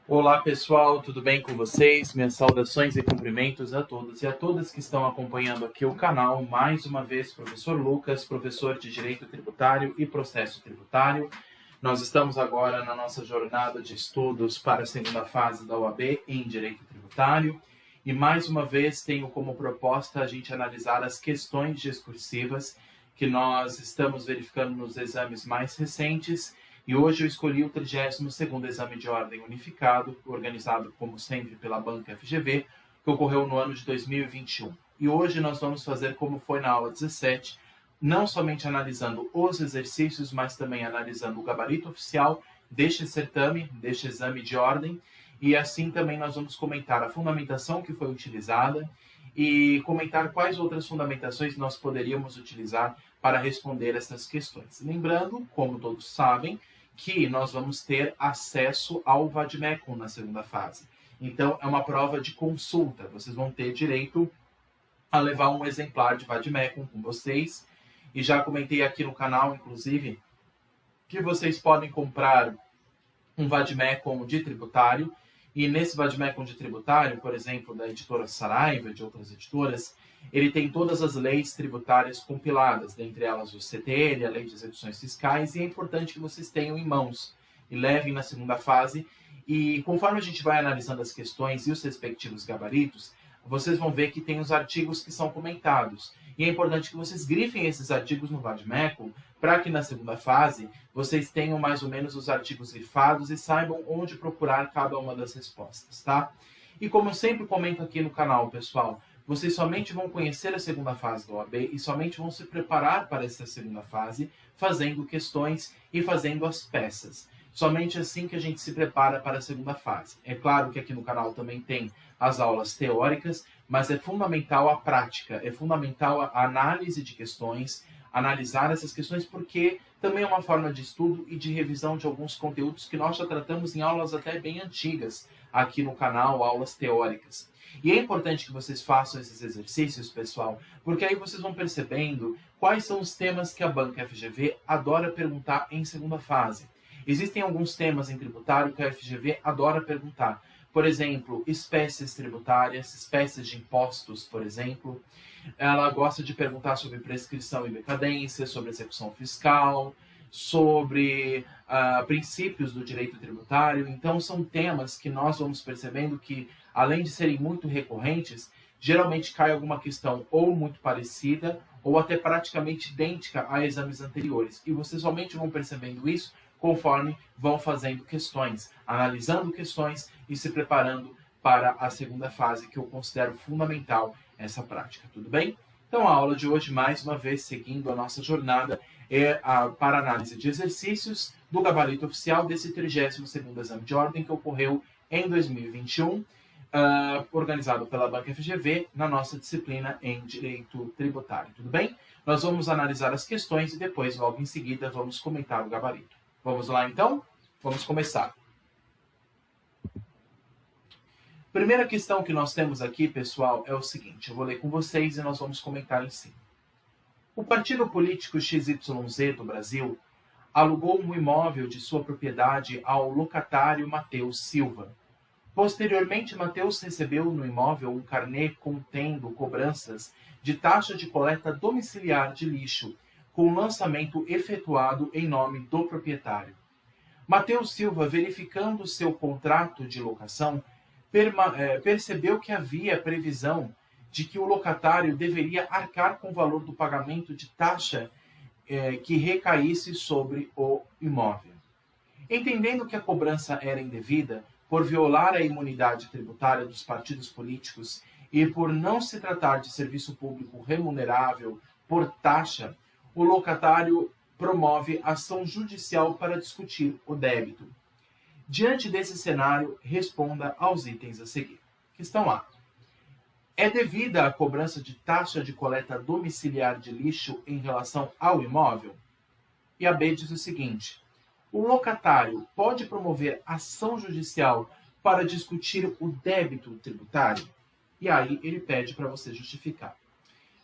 Olá pessoal, tudo bem com vocês? Minhas saudações e cumprimentos a todos e a todas que estão acompanhando aqui o canal. Mais uma vez, professor Lucas, professor de Direito Tributário e Processo Tributário. Nós estamos agora na nossa jornada de estudos para a segunda fase da OAB em Direito Tributário. E mais uma vez tenho como proposta a gente analisar as questões discursivas que nós estamos verificando nos exames mais recentes. E hoje eu escolhi o 32º Exame de Ordem Unificado, organizado, como sempre, pela Banca FGV, que ocorreu no ano de 2021. E hoje nós vamos fazer como foi na aula 17, não somente analisando os exercícios, mas também analisando o gabarito oficial deste certame, deste exame de ordem, e assim também nós vamos comentar a fundamentação que foi utilizada e comentar quais outras fundamentações nós poderíamos utilizar para responder essas questões. Lembrando, como todos sabem, que nós vamos ter acesso ao vade-mecum na segunda fase. Então, é uma prova de consulta. Vocês vão ter direito a levar um exemplar de vade-mecum com vocês. E já comentei aqui no canal, inclusive, que vocês podem comprar um vade-mecum de tributário. E nesse vade-mecum de tributário, por exemplo, da editora Saraiva, de outras editoras, ele tem todas as leis tributárias compiladas, dentre elas o CTN, a Lei de Execuções Fiscais, e é importante que vocês tenham em mãos e levem na segunda fase. E conforme a gente vai analisando as questões e os respectivos gabaritos, vocês vão ver que tem os artigos que são comentados. E é importante que vocês grifem esses artigos no vade-mecum para que na segunda fase vocês tenham mais ou menos os artigos grifados e saibam onde procurar cada uma das respostas, tá? E como eu sempre comento aqui no canal, pessoal, vocês somente vão conhecer a segunda fase da OAB e somente vão se preparar para essa segunda fase fazendo questões e fazendo as peças. Somente assim que a gente se prepara para a segunda fase. É claro que aqui no canal também tem as aulas teóricas, mas é fundamental a prática, é fundamental a análise de questões, analisar essas questões, porque também é uma forma de estudo e de revisão de alguns conteúdos que nós já tratamos em aulas até bem antigas aqui no canal, aulas teóricas. E é importante que vocês façam esses exercícios, pessoal, porque aí vocês vão percebendo quais são os temas que a Banca FGV adora perguntar em segunda fase. Existem alguns temas em tributário que a FGV adora perguntar. Por exemplo, espécies tributárias, espécies de impostos, por exemplo. Ela gosta de perguntar sobre prescrição e decadência, sobre execução fiscal, sobre princípios do direito tributário. Então, são temas que nós vamos percebendo que, além de serem muito recorrentes, geralmente cai alguma questão ou muito parecida ou até praticamente idêntica a exames anteriores. E vocês somente vão percebendo isso conforme vão fazendo questões, analisando questões e se preparando para a segunda fase, que eu considero fundamental essa prática, tudo bem? Então, a aula de hoje, mais uma vez, seguindo a nossa jornada, é para análise de exercícios do gabarito oficial desse 32º Exame de Ordem que ocorreu em 2021, organizado pela Banca FGV, na nossa disciplina em Direito Tributário, tudo bem? Nós vamos analisar as questões e depois, logo em seguida, vamos comentar o gabarito. Vamos lá, então? Vamos começar. Primeira questão que nós temos aqui, pessoal, é o seguinte. Eu vou ler com vocês e nós vamos comentar em cima. O partido político XYZ do Brasil alugou um imóvel de sua propriedade ao locatário Matheus Silva. Posteriormente, Matheus recebeu no imóvel um carnê contendo cobranças de taxa de coleta domiciliar de lixo, com lançamento efetuado em nome do proprietário. Matheus Silva, verificando seu contrato de locação, percebeu que havia previsão de que o locatário deveria arcar com o valor do pagamento de taxa que recaísse sobre o imóvel. Entendendo que a cobrança era indevida, por violar a imunidade tributária dos partidos políticos e por não se tratar de serviço público remunerável por taxa, o locatário promove ação judicial para discutir o débito. Diante desse cenário, responda aos itens a seguir. Questão A. É devida a cobrança de taxa de coleta domiciliar de lixo em relação ao imóvel? E a B diz o seguinte. O locatário pode promover ação judicial para discutir o débito tributário? E aí ele pede para você justificar.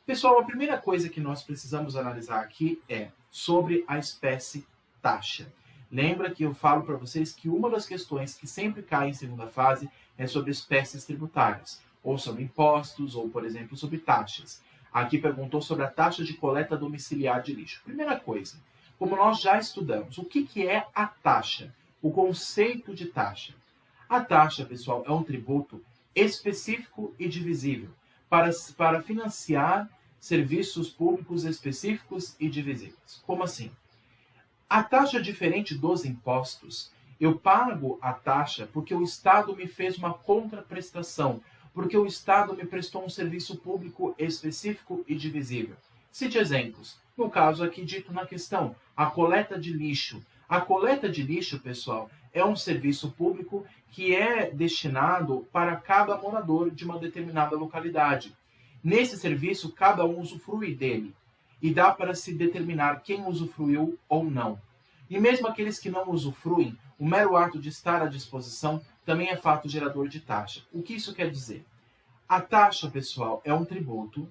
Pessoal, a primeira coisa que nós precisamos analisar aqui é sobre a espécie taxa. Lembra que eu falo para vocês que uma das questões que sempre cai em segunda fase é sobre espécies tributárias, ou sobre impostos, ou, por exemplo, sobre taxas. Aqui perguntou sobre a taxa de coleta domiciliar de lixo. Primeira coisa, como nós já estudamos, o que é a taxa? O conceito de taxa. A taxa, pessoal, é um tributo específico e divisível para financiar serviços públicos específicos e divisíveis. Como assim? A taxa é diferente dos impostos. Eu pago a taxa porque o Estado me fez uma contraprestação, porque o Estado me prestou um serviço público específico e divisível. Cite exemplos. No caso aqui dito na questão, a coleta de lixo. A coleta de lixo, pessoal, é um serviço público que é destinado para cada morador de uma determinada localidade. Nesse serviço, cada um usufrui dele. E dá para se determinar quem usufruiu ou não. E mesmo aqueles que não usufruem, o mero ato de estar à disposição também é fato gerador de taxa. O que isso quer dizer? A taxa, pessoal, é um tributo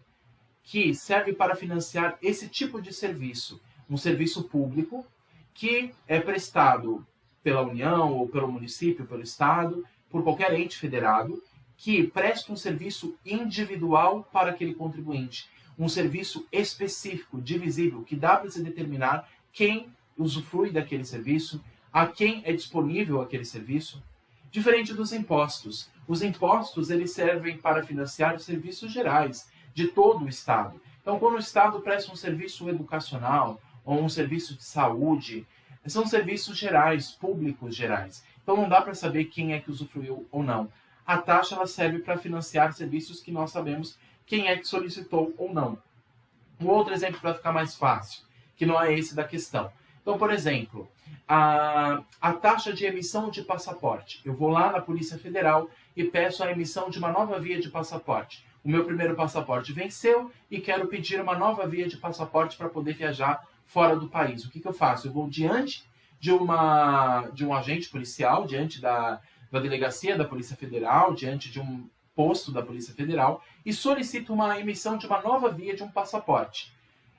que serve para financiar esse tipo de serviço. Um serviço público que é prestado pela União, ou pelo município, pelo Estado, por qualquer ente federado, que presta um serviço individual para aquele contribuinte. Um serviço específico, divisível, que dá para se determinar quem usufrui daquele serviço, a quem é disponível aquele serviço. Diferente dos impostos. Os impostos eles servem para financiar os serviços gerais de todo o Estado. Então, quando o Estado presta um serviço educacional ou um serviço de saúde, são serviços gerais, públicos gerais. Então, não dá para saber quem é que usufruiu ou não. A taxa ela serve para financiar serviços que nós sabemos quem é que solicitou ou não. Um outro exemplo para ficar mais fácil, que não é esse da questão. Então, por exemplo, a taxa de emissão de passaporte. Eu vou lá na Polícia Federal e peço a emissão de uma nova via de passaporte. O meu primeiro passaporte venceu e quero pedir uma nova via de passaporte para poder viajar fora do país. O que eu faço? Eu vou diante de um agente policial, diante da delegacia da Polícia Federal, diante de um posto da Polícia Federal e solicito uma emissão de uma nova via de um passaporte.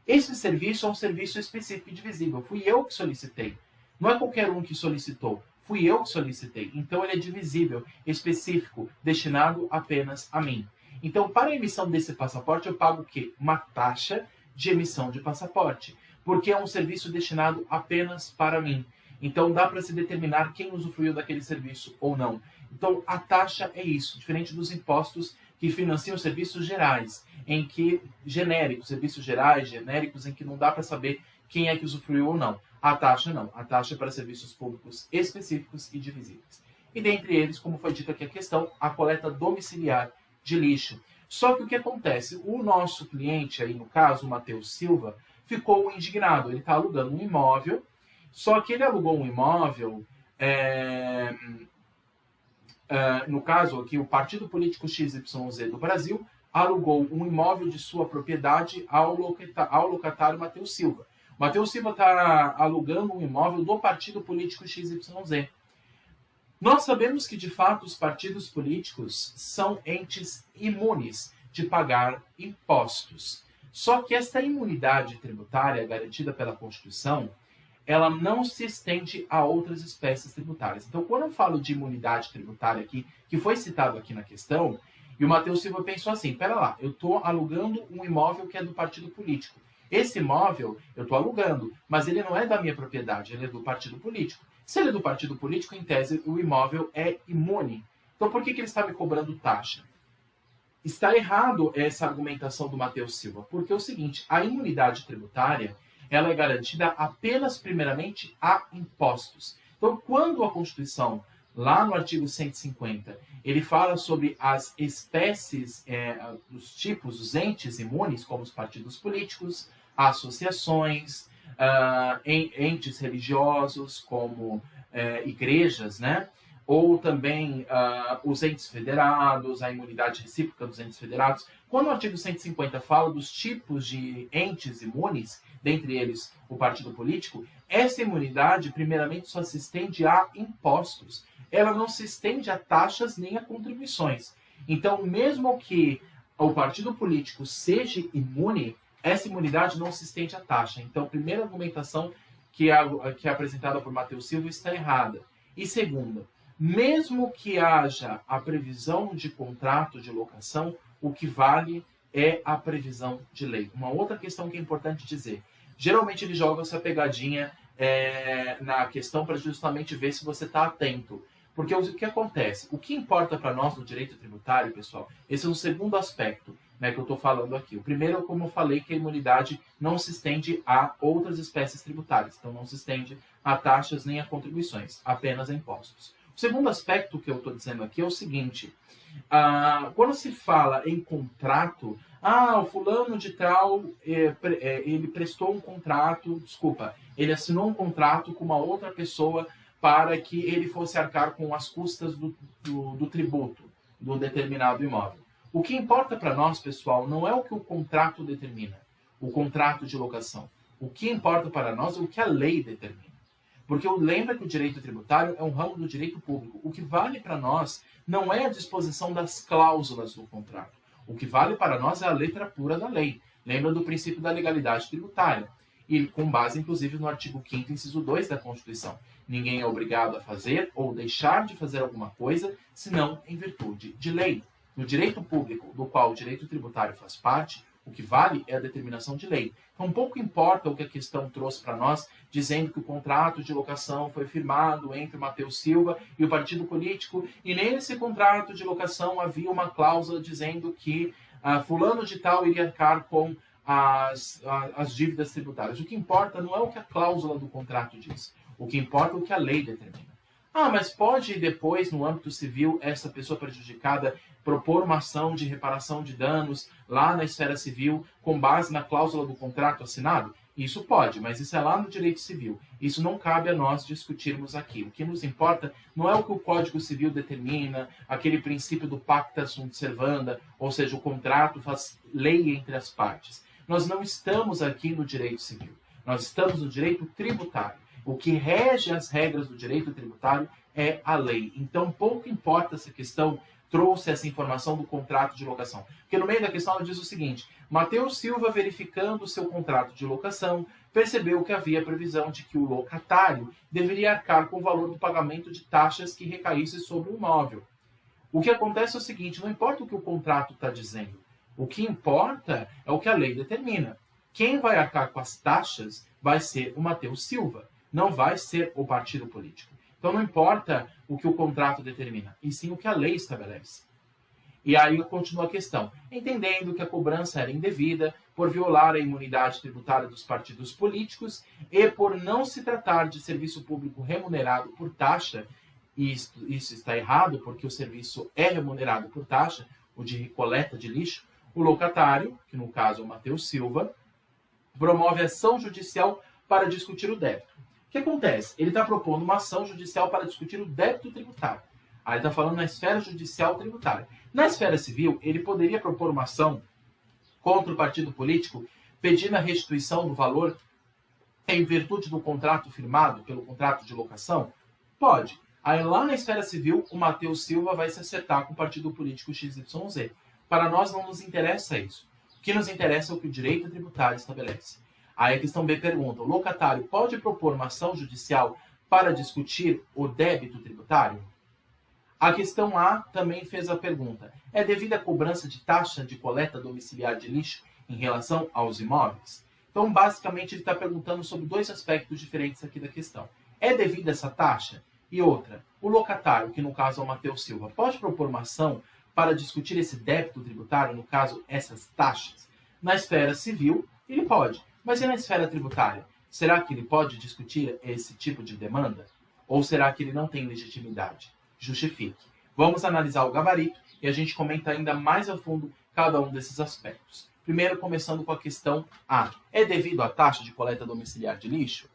Esse serviço é um serviço específico e divisível. Fui eu que solicitei. Não é qualquer um que solicitou. Fui eu que solicitei. Então, ele é divisível, específico, destinado apenas a mim. Então, para a emissão desse passaporte, eu pago o quê? Uma taxa de emissão de passaporte. Porque é um serviço destinado apenas para mim. Então, dá para se determinar quem usufruiu daquele serviço ou não. Então, a taxa é isso, diferente dos impostos que financiam serviços gerais, serviços gerais, genéricos, em que não dá para saber quem é que usufruiu ou não. A taxa não, a taxa é para serviços públicos específicos e divisíveis. E dentre eles, como foi dito aqui a questão, a coleta domiciliar de lixo. Só que o que acontece? O nosso cliente, aí no caso, o Matheus Silva, ficou indignado. Ele está alugando um imóvel, só que ele alugou um imóvel... no caso aqui, o Partido Político XYZ do Brasil alugou um imóvel de sua propriedade ao locatário Matheus Silva. Matheus Silva está alugando um imóvel do Partido Político XYZ. Nós sabemos que, de fato, os partidos políticos são entes imunes de pagar impostos. Só que esta imunidade tributária garantida pela Constituição, ela não se estende a outras espécies tributárias. Então, quando eu falo de imunidade tributária aqui, que foi citado aqui na questão, e o Matheus Silva pensou assim, pera lá, eu estou alugando um imóvel que é do partido político. Esse imóvel eu estou alugando, mas ele não é da minha propriedade, ele é do partido político. Se ele é do partido político, em tese, o imóvel é imune. Então, por que ele está me cobrando taxa? Está errado essa argumentação do Matheus Silva, porque é o seguinte, a imunidade tributária ela é garantida apenas, primeiramente, a impostos. Então, quando a Constituição, lá no artigo 150, ele fala sobre as espécies, os tipos, os entes imunes, como os partidos políticos, associações, entes religiosos, como igrejas, né? Ou também os entes federados, a imunidade recíproca dos entes federados. Quando o artigo 150 fala dos tipos de entes imunes, dentre eles o partido político, essa imunidade, primeiramente, só se estende a impostos. Ela não se estende a taxas nem a contribuições. Então, mesmo que o partido político seja imune, essa imunidade não se estende à taxa. Então, primeira argumentação que é apresentada por Matheus Silva está errada. E segunda, mesmo que haja a previsão de contrato de locação, o que vale é a previsão de lei. Uma outra questão que é importante dizer, geralmente eles jogam essa pegadinha na questão para justamente ver se você está atento. Porque o que acontece? O que importa para nós no direito tributário, pessoal, esse é o segundo aspecto, né, que eu estou falando aqui. O primeiro, como eu falei, que a imunidade não se estende a outras espécies tributárias. Então, não se estende a taxas nem a contribuições, apenas a impostos. O segundo aspecto que eu estou dizendo aqui é o seguinte. Quando se fala em contrato, o fulano de tal, ele prestou um contrato, ele assinou um contrato com uma outra pessoa para que ele fosse arcar com as custas do tributo do determinado imóvel. O que importa para nós, pessoal, não é o que o contrato determina, o contrato de locação. O que importa para nós é o que a lei determina. Porque lembra que o direito tributário é um ramo do direito público. O que vale para nós não é a disposição das cláusulas do contrato. O que vale para nós é a letra pura da lei. Lembra do princípio da legalidade tributária. E com base, inclusive, no artigo 5º, inciso 2 da Constituição. Ninguém é obrigado a fazer ou deixar de fazer alguma coisa, senão em virtude de lei. No direito público, do qual o direito tributário faz parte, o que vale é a determinação de lei. Então, pouco importa o que a questão trouxe para nós, dizendo que o contrato de locação foi firmado entre o Matheus Silva e o partido político, e nesse contrato de locação havia uma cláusula dizendo que fulano de tal iria arcar com as dívidas tributárias. O que importa não é o que a cláusula do contrato diz. O que importa é o que a lei determina. Mas pode depois, no âmbito civil, essa pessoa prejudicada propor uma ação de reparação de danos lá na esfera civil com base na cláusula do contrato assinado? Isso pode, mas isso é lá no direito civil. Isso não cabe a nós discutirmos aqui. O que nos importa não é o que o Código Civil determina, aquele princípio do pacta sunt servanda, ou seja, o contrato faz lei entre as partes. Nós não estamos aqui no direito civil. Nós estamos no direito tributário. O que rege as regras do direito tributário é a lei. Então, pouco importa essa questão trouxe essa informação do contrato de locação. Porque no meio da questão ela diz o seguinte: Matheus Silva, verificando o seu contrato de locação, percebeu que havia previsão de que o locatário deveria arcar com o valor do pagamento de taxas que recaísse sobre o imóvel. O que acontece é o seguinte: não importa o que o contrato está dizendo. O que importa é o que a lei determina. Quem vai arcar com as taxas vai ser o Matheus Silva, não vai ser o partido político. Então não importa o que o contrato determina, e sim o que a lei estabelece. E aí continua a questão. Entendendo que a cobrança era indevida por violar a imunidade tributária dos partidos políticos e por não se tratar de serviço público remunerado por taxa, e isso está errado porque o serviço é remunerado por taxa, o de coleta de lixo, o locatário, que no caso é o Matheus Silva, promove ação judicial para discutir o débito. O que acontece? Ele está propondo uma ação judicial para discutir o débito tributário. Aí está falando na esfera judicial tributária. Na esfera civil, ele poderia propor uma ação contra o partido político pedindo a restituição do valor em virtude do contrato firmado pelo contrato de locação? Pode. Aí lá na esfera civil, o Matheus Silva vai se acertar com o partido político XYZ. Para nós não nos interessa isso. O que nos interessa é o que o direito tributário estabelece. Aí a questão B pergunta: o locatário pode propor uma ação judicial para discutir o débito tributário? A questão A também fez a pergunta: é devida a cobrança de taxa de coleta domiciliar de lixo em relação aos imóveis? Então, basicamente, ele está perguntando sobre dois aspectos diferentes aqui da questão. É devida essa taxa? E outra, o locatário, que no caso é o Matheus Silva, pode propor uma ação para discutir esse débito tributário, no caso, essas taxas? Na esfera civil, ele pode. Mas e na esfera tributária? Será que ele pode discutir esse tipo de demanda? Ou será que ele não tem legitimidade? Justifique. Vamos analisar o gabarito e a gente comenta ainda mais a fundo cada um desses aspectos. Primeiro, começando com a questão A. É devido à taxa de coleta domiciliar de lixo?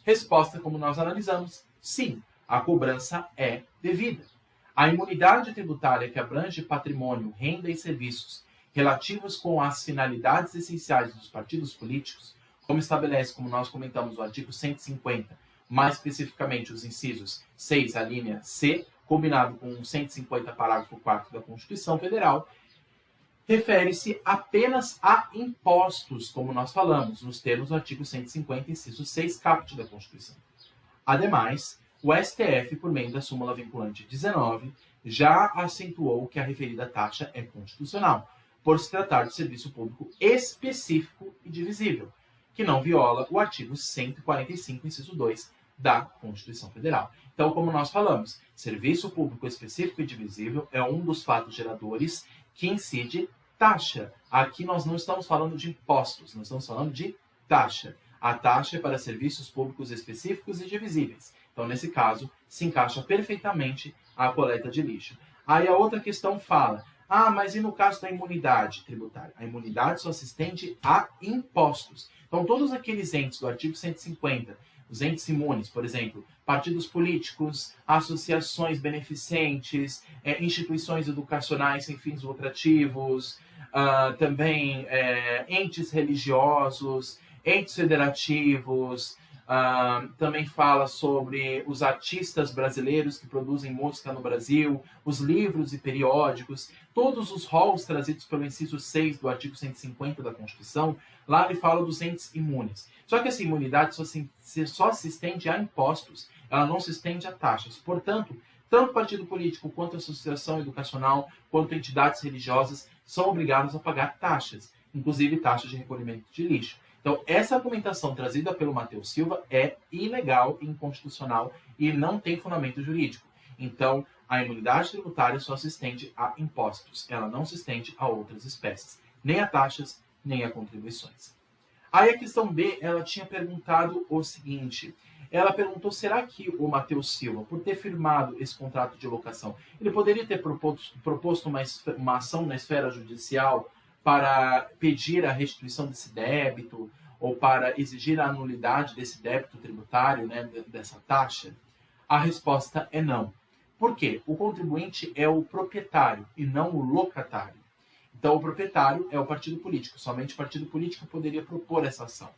Resposta, como nós analisamos, sim, a cobrança é devida. A imunidade tributária que abrange patrimônio, renda e serviços relativos com as finalidades essenciais dos partidos políticos, como estabelece, como nós comentamos, o artigo 150, mais especificamente os incisos 6, a linha C, combinado com o 150, parágrafo 4º da Constituição Federal, refere-se apenas a impostos, como nós falamos, nos termos do artigo 150, inciso 6, caput da Constituição. Ademais, o STF, por meio da súmula vinculante 19, já acentuou que a referida taxa é constitucional, por se tratar de serviço público específico e divisível, que não viola o artigo 145, inciso 2, da Constituição Federal. Então, como nós falamos, serviço público específico e divisível é um dos fatos geradores que incide taxa. Aqui nós não estamos falando de impostos, nós estamos falando de taxa. A taxa é para serviços públicos específicos e divisíveis. Então, nesse caso, se encaixa perfeitamente a coleta de lixo. Aí a outra questão fala, mas e no caso da imunidade tributária? A imunidade só se estende a impostos. Então, todos aqueles entes do artigo 150, os entes imunes, por exemplo, partidos políticos, associações beneficentes, instituições educacionais sem fins lucrativos, também entes religiosos, entes federativos, também fala sobre os artistas brasileiros que produzem música no Brasil, os livros e periódicos, todos os rolos trazidos pelo inciso 6 do artigo 150 da Constituição, lá ele fala dos entes imunes. Só que essa imunidade só se estende a impostos, ela não se estende a taxas. Portanto, tanto partido político, quanto associação educacional, quanto entidades religiosas são obrigadas a pagar taxas, inclusive taxas de recolhimento de lixo. Então, essa argumentação trazida pelo Matheus Silva é ilegal e inconstitucional e não tem fundamento jurídico. Então, a imunidade tributária só se estende a impostos. Ela não se estende a outras espécies, nem a taxas, nem a contribuições. Aí a questão B, ela tinha perguntado o seguinte. Ela perguntou, será que o Matheus Silva, por ter firmado esse contrato de locação, ele poderia ter proposto uma ação na esfera judicial para pedir a restituição desse débito ou para exigir a anulidade desse débito tributário, né, dessa taxa? A resposta é não. Por quê? O contribuinte é o proprietário e não o locatário. Então, o proprietário é o partido político. Somente o partido político poderia propor essa ação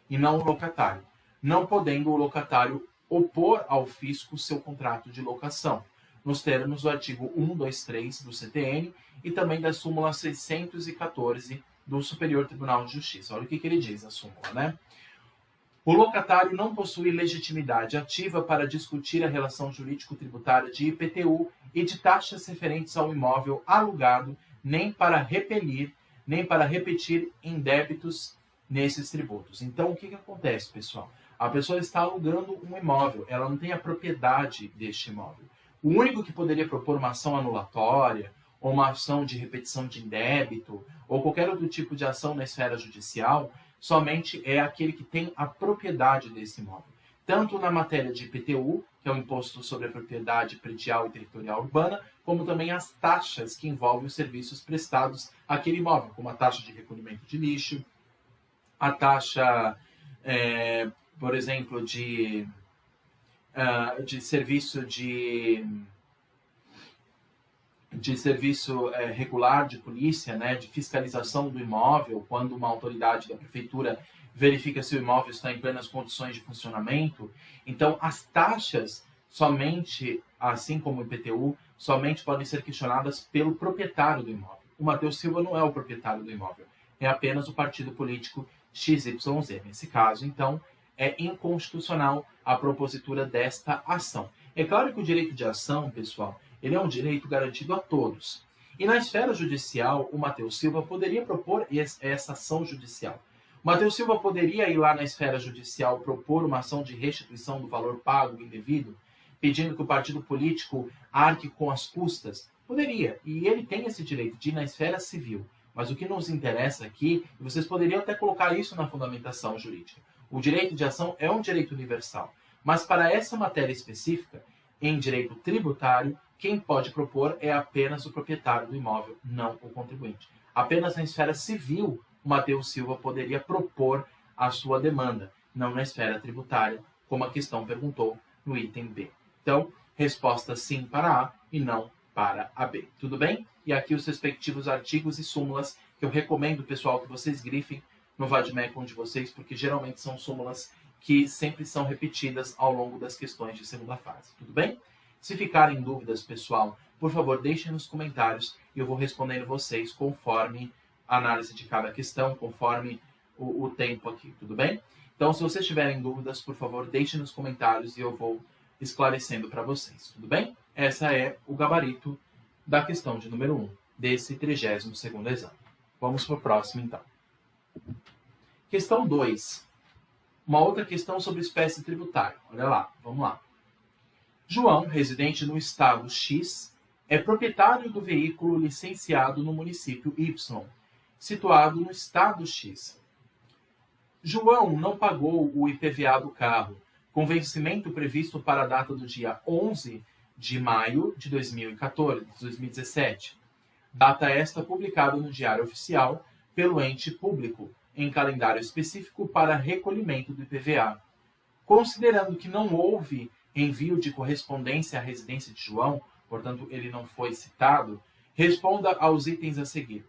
e não o locatário. Não podendo o locatário opor ao fisco seu contrato de locação, nos termos do artigo 123 do CTN e também da súmula 614 do Superior Tribunal de Justiça. Olha o que ele diz, a súmula, né? O locatário não possui legitimidade ativa para discutir a relação jurídico-tributária de IPTU e de taxas referentes ao imóvel alugado, nem para repelir, nem para repetir indébitos nesses tributos. Então, o que acontece, pessoal? A pessoa está alugando um imóvel, ela não tem a propriedade deste imóvel. O único que poderia propor uma ação anulatória, ou uma ação de repetição de indébito, ou qualquer outro tipo de ação na esfera judicial, somente é aquele que tem a propriedade desse imóvel. Tanto na matéria de IPTU, que é o Imposto sobre a Propriedade Predial e Territorial Urbana, como também as taxas que envolvem os serviços prestados àquele imóvel, como a taxa de recolhimento de lixo, a taxa, por exemplo, de serviço regular de polícia, né, de fiscalização do imóvel, quando uma autoridade da prefeitura verifica se o imóvel está em plenas condições de funcionamento. Então, as taxas, somente, assim como o IPTU, somente podem ser questionadas pelo proprietário do imóvel. O Matheus Silva não é o proprietário do imóvel, é apenas o partido político XYZ. Nesse caso, então, é inconstitucional a propositura desta ação. É claro que o direito de ação, pessoal, ele é um direito garantido a todos. E na esfera judicial, o Matheus Silva poderia propor essa ação judicial. O Matheus Silva poderia ir lá na esfera judicial propor uma ação de restituição do valor pago indevido, pedindo que o partido político arque com as custas? Poderia, e ele tem esse direito de ir na esfera civil. Mas o que nos interessa aqui, e vocês poderiam até colocar isso na fundamentação jurídica, o direito de ação é um direito universal. Mas para essa matéria específica, em direito tributário, quem pode propor é apenas o proprietário do imóvel, não o contribuinte. Apenas na esfera civil, o Matheus Silva poderia propor a sua demanda, não na esfera tributária, como a questão perguntou no item B. Então, resposta sim para A e não para a B. Tudo bem? E aqui os respectivos artigos e súmulas que eu recomendo, pessoal, que vocês grifem no Vadmecum de vocês, porque geralmente são súmulas que sempre são repetidas ao longo das questões de segunda fase. Tudo bem? Se ficarem dúvidas, pessoal, por favor, deixem nos comentários e eu vou respondendo vocês conforme a análise de cada questão, conforme o tempo aqui, tudo bem? Então, se vocês tiverem dúvidas, por favor, deixem nos comentários e eu vou esclarecendo para vocês, tudo bem? Essa é o gabarito da questão de número 1, desse 32º exame. Vamos para o próximo, então. Questão 2. Uma outra questão sobre espécie tributária. Olha lá, vamos lá. João, residente no estado X, é proprietário do veículo licenciado no município Y, situado no estado X. João não pagou o IPVA do carro, com vencimento previsto para a data do dia 11 de maio de 2017. Data esta publicada no Diário Oficial pelo ente público, em calendário específico para recolhimento do IPVA. Considerando que não houve envio de correspondência à residência de João, portanto ele não foi citado, responda aos itens a seguir.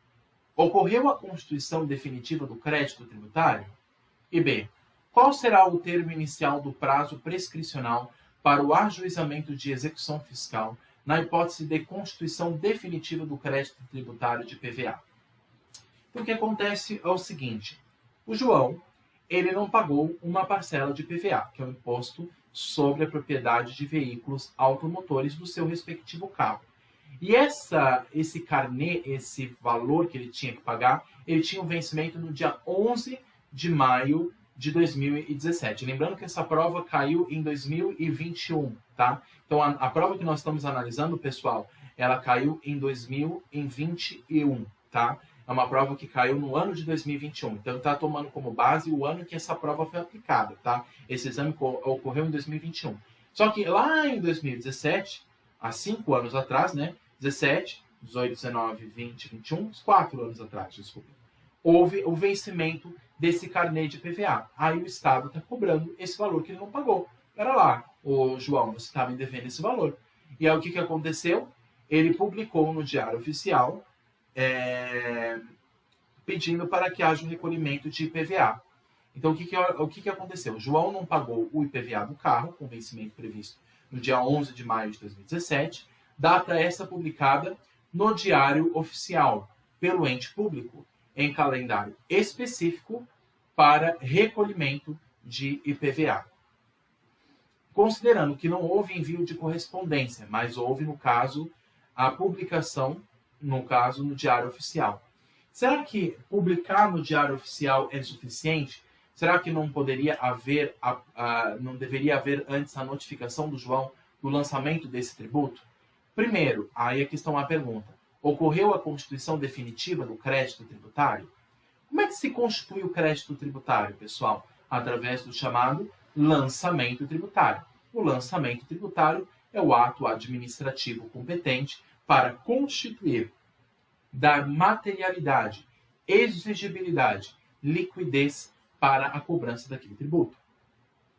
Ocorreu a constituição definitiva do crédito tributário? E B. Qual será o termo inicial do prazo prescricional para o ajuizamento de execução fiscal na hipótese de constituição definitiva do crédito tributário de PVA? O que acontece é o seguinte. O João, ele não pagou uma parcela de PVA, que é o imposto sobre a propriedade de veículos automotores do seu respectivo carro. E esse carnê, esse valor que ele tinha que pagar, ele tinha um vencimento no dia 11 de maio de 2017. Lembrando que essa prova caiu em 2021, tá? Então, a prova que nós estamos analisando, pessoal, ela caiu em 2021, tá? É uma prova que caiu no ano de 2021. Então, está tomando como base o ano que essa prova foi aplicada, tá? Esse exame ocorreu em 2021. Só que lá em 2017, há 5 anos atrás, né? 17, 18, 19, 20, 21, 4 anos atrás, desculpa. Houve o vencimento desse carnê de PVA. Aí o Estado está cobrando esse valor que ele não pagou. Pera lá, ô João, você está me devendo esse valor. E aí o que aconteceu? Ele publicou no Diário Oficial pedindo para que haja um recolhimento de IPVA. Então o que aconteceu? O João não pagou o IPVA do carro, com vencimento previsto no dia 11 de maio de 2017, data essa publicada no Diário Oficial, pelo ente público, em calendário específico para recolhimento de IPVA. Considerando que não houve envio de correspondência, mas houve, no caso, a publicação, no caso, no Diário Oficial. Será que publicar no Diário Oficial é suficiente? Será que não poderia haver, não deveria haver antes a notificação do João do lançamento desse tributo? Primeiro, aí aqui está uma pergunta. Ocorreu a constituição definitiva do crédito tributário? Como é que se constitui o crédito tributário, pessoal? Através do chamado lançamento tributário. O lançamento tributário é o ato administrativo competente para constituir, dar materialidade, exigibilidade, liquidez para a cobrança daquele tributo.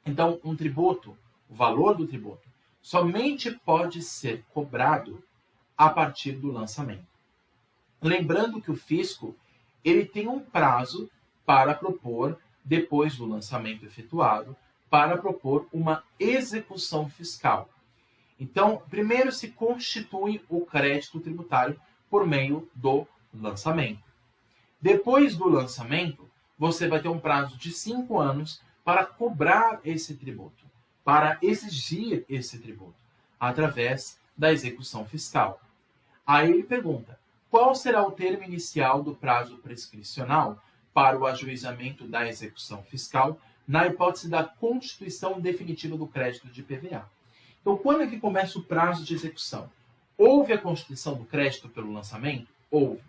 Então, um tributo, o valor do tributo, somente pode ser cobrado a partir do lançamento. Lembrando que o fisco ele tem um prazo para propor, depois do lançamento efetuado, para propor uma execução fiscal. Então, primeiro se constitui o crédito tributário por meio do lançamento. Depois do lançamento, você vai ter um prazo de 5 anos para cobrar esse tributo, para exigir esse tributo, através da execução fiscal. Aí ele pergunta, qual será o termo inicial do prazo prescricional para o ajuizamento da execução fiscal na hipótese da constituição definitiva do crédito de PVA? Então, quando é que começa o prazo de execução? Houve a constituição do crédito pelo lançamento? Houve.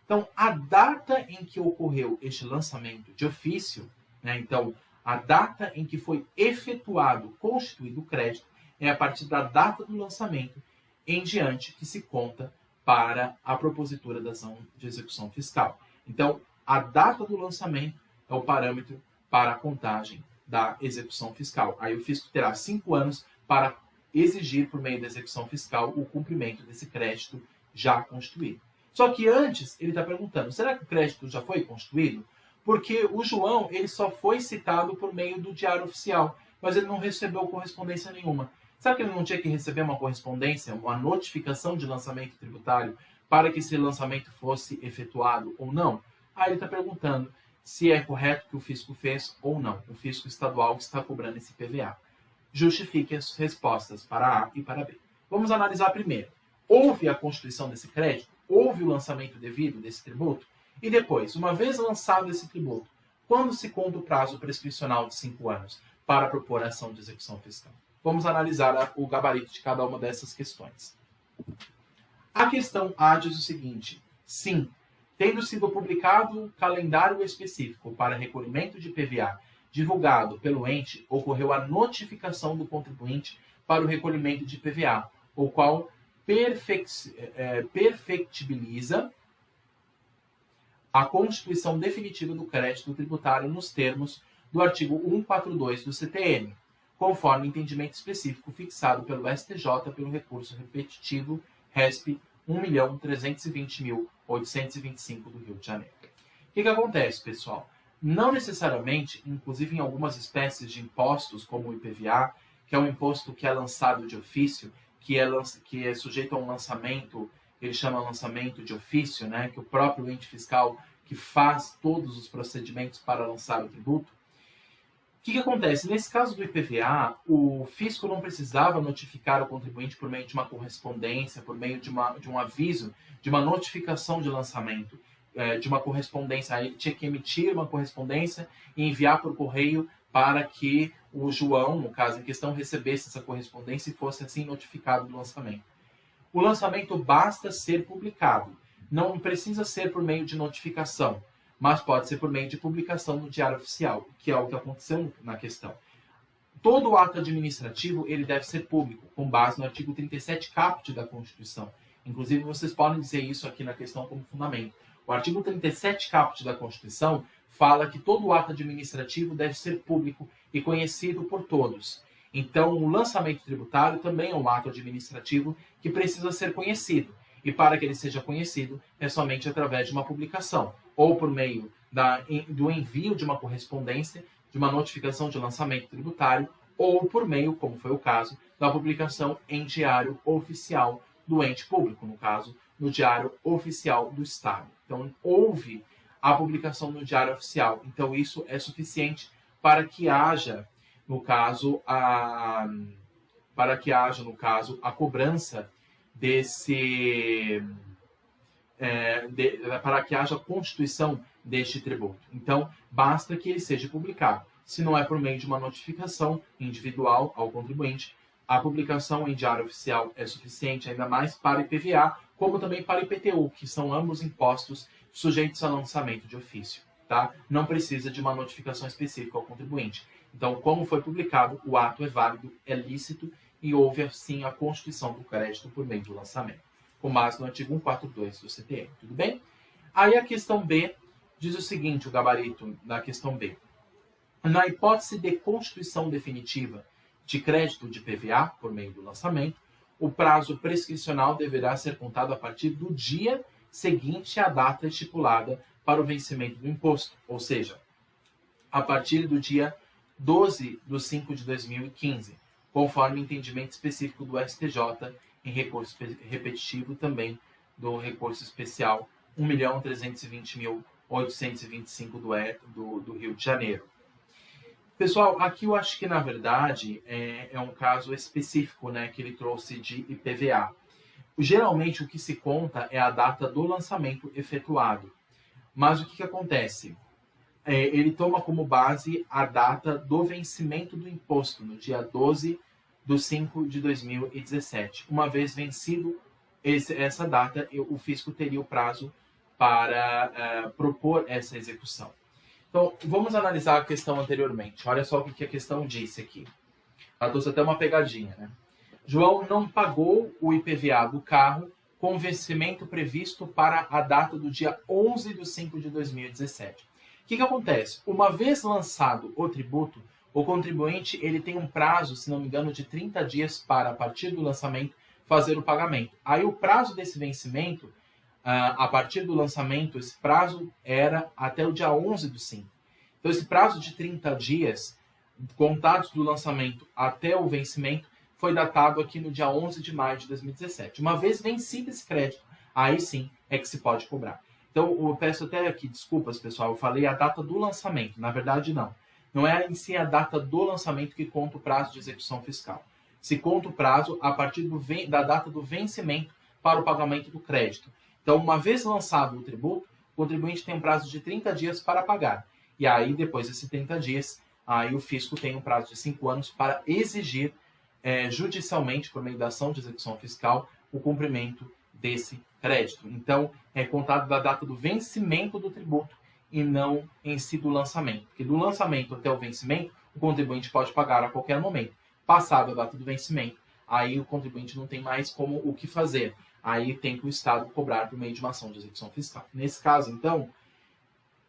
Então, a data em que ocorreu este lançamento de ofício, né, então, a data em que foi efetuado, constituído o crédito, é a partir da data do lançamento em diante que se conta para a propositura da ação de execução fiscal. Então, a data do lançamento é o parâmetro para a contagem da execução fiscal. Aí o fisco terá 5 anos para exigir, por meio da execução fiscal, o cumprimento desse crédito já constituído. Só que antes, ele está perguntando, será que o crédito já foi constituído? Porque o João ele só foi citado por meio do Diário Oficial, mas ele não recebeu correspondência nenhuma. Será que ele não tinha que receber uma correspondência, uma notificação de lançamento tributário para que esse lançamento fosse efetuado ou não? Aí ele está perguntando se é correto que o fisco fez ou não. O fisco estadual está cobrando esse IPVA. Justifique as respostas para A e para B. Vamos analisar primeiro. Houve a constituição desse crédito? Houve o lançamento devido desse tributo? E depois, uma vez lançado esse tributo, quando se conta o prazo prescricional de 5 anos para propor a ação de execução fiscal? Vamos analisar o gabarito de cada uma dessas questões. A questão A diz o seguinte: sim, tendo sido publicado calendário específico para recolhimento de IPVA divulgado pelo ente, ocorreu a notificação do contribuinte para o recolhimento de IPVA, o qual perfectibiliza a constituição definitiva do crédito tributário nos termos do artigo 142 do CTN, conforme entendimento específico fixado pelo STJ pelo recurso repetitivo RESP 1.320.825 do Rio de Janeiro. O que acontece, pessoal? Não necessariamente, inclusive em algumas espécies de impostos, como o IPVA, que é um imposto que é lançado de ofício, que é sujeito a um lançamento, ele chama lançamento de ofício, né, que o próprio ente fiscal que faz todos os procedimentos para lançar o tributo. O que acontece? Nesse caso do IPVA, o fisco não precisava notificar o contribuinte por meio de uma correspondência, por meio de um aviso, de uma notificação de lançamento, de uma correspondência. Aí ele tinha que emitir uma correspondência e enviar por correio para que o João, no caso em questão, recebesse essa correspondência e fosse assim notificado do lançamento. O lançamento basta ser publicado. Não precisa ser por meio de notificação, mas pode ser por meio de publicação no Diário Oficial, que é o que aconteceu na questão. Todo ato administrativo ele deve ser público, com base no artigo 37 caput da Constituição. Inclusive, vocês podem dizer isso aqui na questão como fundamento. O artigo 37 caput da Constituição fala que todo ato administrativo deve ser público e conhecido por todos. Então, o lançamento tributário também é um ato administrativo que precisa ser conhecido. E para que ele seja conhecido, é somente através de uma publicação, ou por meio do envio de uma correspondência, de uma notificação de lançamento tributário, ou por meio, como foi o caso, da publicação em diário oficial do ente público, no caso, no Diário Oficial do Estado. Então, houve a publicação no Diário Oficial. Então, isso é suficiente para que haja, no caso, a cobrança para que haja a constituição deste tributo. Então, basta que ele seja publicado. Se não é por meio de uma notificação individual ao contribuinte, a publicação em Diário Oficial é suficiente, ainda mais para IPVA, como também para IPTU, que são ambos impostos sujeitos a lançamento de ofício. Tá? Não precisa de uma notificação específica ao contribuinte. Então, como foi publicado, o ato é válido, é lícito e houve, assim, a constituição do crédito por meio do lançamento, com base no artigo 142 do CTN. Tudo bem? Aí a questão B diz o seguinte, o gabarito da questão B. Na hipótese de constituição definitiva de crédito de PVA por meio do lançamento, o prazo prescricional deverá ser contado a partir do dia seguinte à data estipulada para o vencimento do imposto, ou seja, a partir do dia 12/5/2015, conforme entendimento específico do STJ em recurso repetitivo também do recurso especial 1.320.825 do Rio de Janeiro. Pessoal, aqui eu acho que, na verdade, é um caso específico, né, que ele trouxe de IPVA. Geralmente, o que se conta é a data do lançamento efetuado. Mas o que acontece? Ele toma como base a data do vencimento do imposto, no dia 12/5/2017. Uma vez vencido essa data, o fisco teria o prazo para propor essa execução. Então, vamos analisar a questão anteriormente. Olha só o que a questão disse aqui. Ela trouxe até uma pegadinha, né? João não pagou o IPVA do carro com o vencimento previsto para a data do dia 11/5/2017. O que acontece? Uma vez lançado o tributo, o contribuinte ele tem um prazo, se não me engano, de 30 dias para, a partir do lançamento, fazer o pagamento. Aí o prazo desse vencimento, a partir do lançamento, esse prazo era até o dia 11/5. Então, esse prazo de 30 dias, contados do lançamento até o vencimento, foi datado aqui no dia 11 de maio de 2017. Uma vez vencido esse crédito, aí sim é que se pode cobrar. Então, eu peço até aqui desculpas, pessoal, eu falei a data do lançamento. Na verdade, não. Não é em si a data do lançamento que conta o prazo de execução fiscal. Se conta o prazo a partir da data do vencimento para o pagamento do crédito. Então, uma vez lançado o tributo, o contribuinte tem um prazo de 30 dias para pagar. E aí, depois desses 30 dias, aí o fisco tem um prazo de 5 anos para exigir judicialmente, por meio da ação de execução fiscal, o cumprimento desse crédito. Então, é contado da data do vencimento do tributo e não em si do lançamento. Porque do lançamento até o vencimento, o contribuinte pode pagar a qualquer momento. Passada a data do vencimento, aí o contribuinte não tem mais como o que fazer. Aí tem que o Estado cobrar por meio de uma ação de execução fiscal. Nesse caso, então,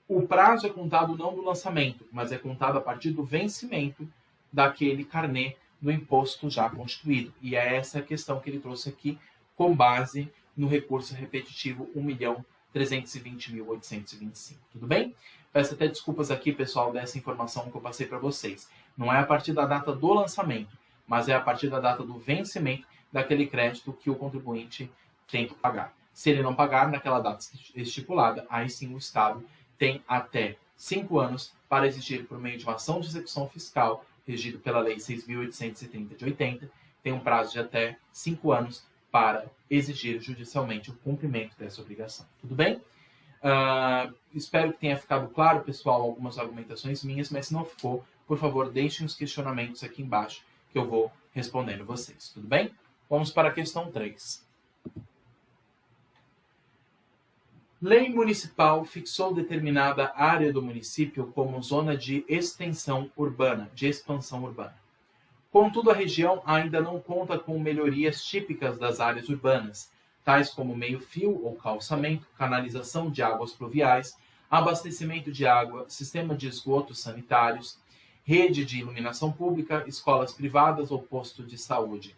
o prazo é contado não do lançamento, mas é contado a partir do vencimento daquele carnê do imposto já constituído. E é essa a questão que ele trouxe aqui com base no recurso repetitivo 1.320.825. Tudo bem? Peço até desculpas aqui, pessoal, dessa informação que eu passei para vocês. Não é a partir da data do lançamento, mas é a partir da data do vencimento daquele crédito que o contribuinte tem que pagar. Se ele não pagar naquela data estipulada, aí sim o Estado tem até 5 anos para exigir, por meio de uma ação de execução fiscal, regido pela Lei 6.830 de 80, tem um prazo de até 5 anos para exigir judicialmente o cumprimento dessa obrigação. Tudo bem? Espero que tenha ficado claro, pessoal, algumas argumentações minhas, mas se não ficou, por favor, deixem os questionamentos aqui embaixo que eu vou respondendo vocês. Tudo bem? Vamos para a questão 3. Lei municipal fixou determinada área do município como zona de extensão urbana, de expansão urbana. Contudo, a região ainda não conta com melhorias típicas das áreas urbanas, tais como meio-fio ou calçamento, canalização de águas pluviais, abastecimento de água, sistema de esgotos sanitários, rede de iluminação pública, escolas privadas ou posto de saúde.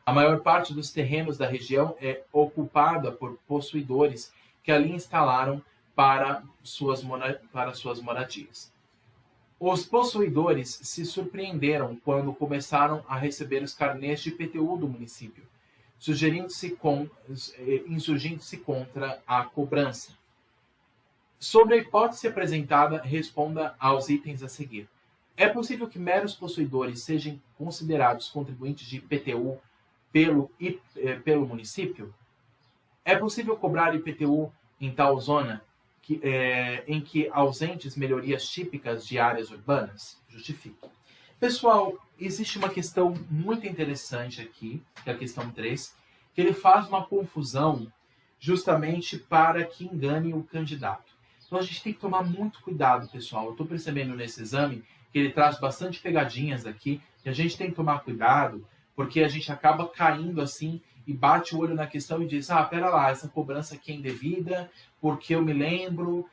A maior parte dos terrenos da região é ocupada por possuidores que ali instalaram para suas moradias. Os possuidores se surpreenderam quando começaram a receber os carnês de IPTU do município, insurgindo-se contra a cobrança. Sobre a hipótese apresentada, responda aos itens a seguir. É possível que meros possuidores sejam considerados contribuintes de IPTU pelo município? É possível cobrar IPTU em tal zona em que ausentes melhorias típicas de áreas urbanas? Justifique. Pessoal, existe uma questão muito interessante aqui, que é a questão 3, que ele faz uma confusão justamente para que engane o candidato. Então a gente tem que tomar muito cuidado, pessoal. Eu estou percebendo nesse exame que ele traz bastante pegadinhas aqui, e a gente tem que tomar cuidado, porque a gente acaba caindo assim e bate o olho na questão e diz, pera lá, essa cobrança aqui é indevida, porque eu me lembro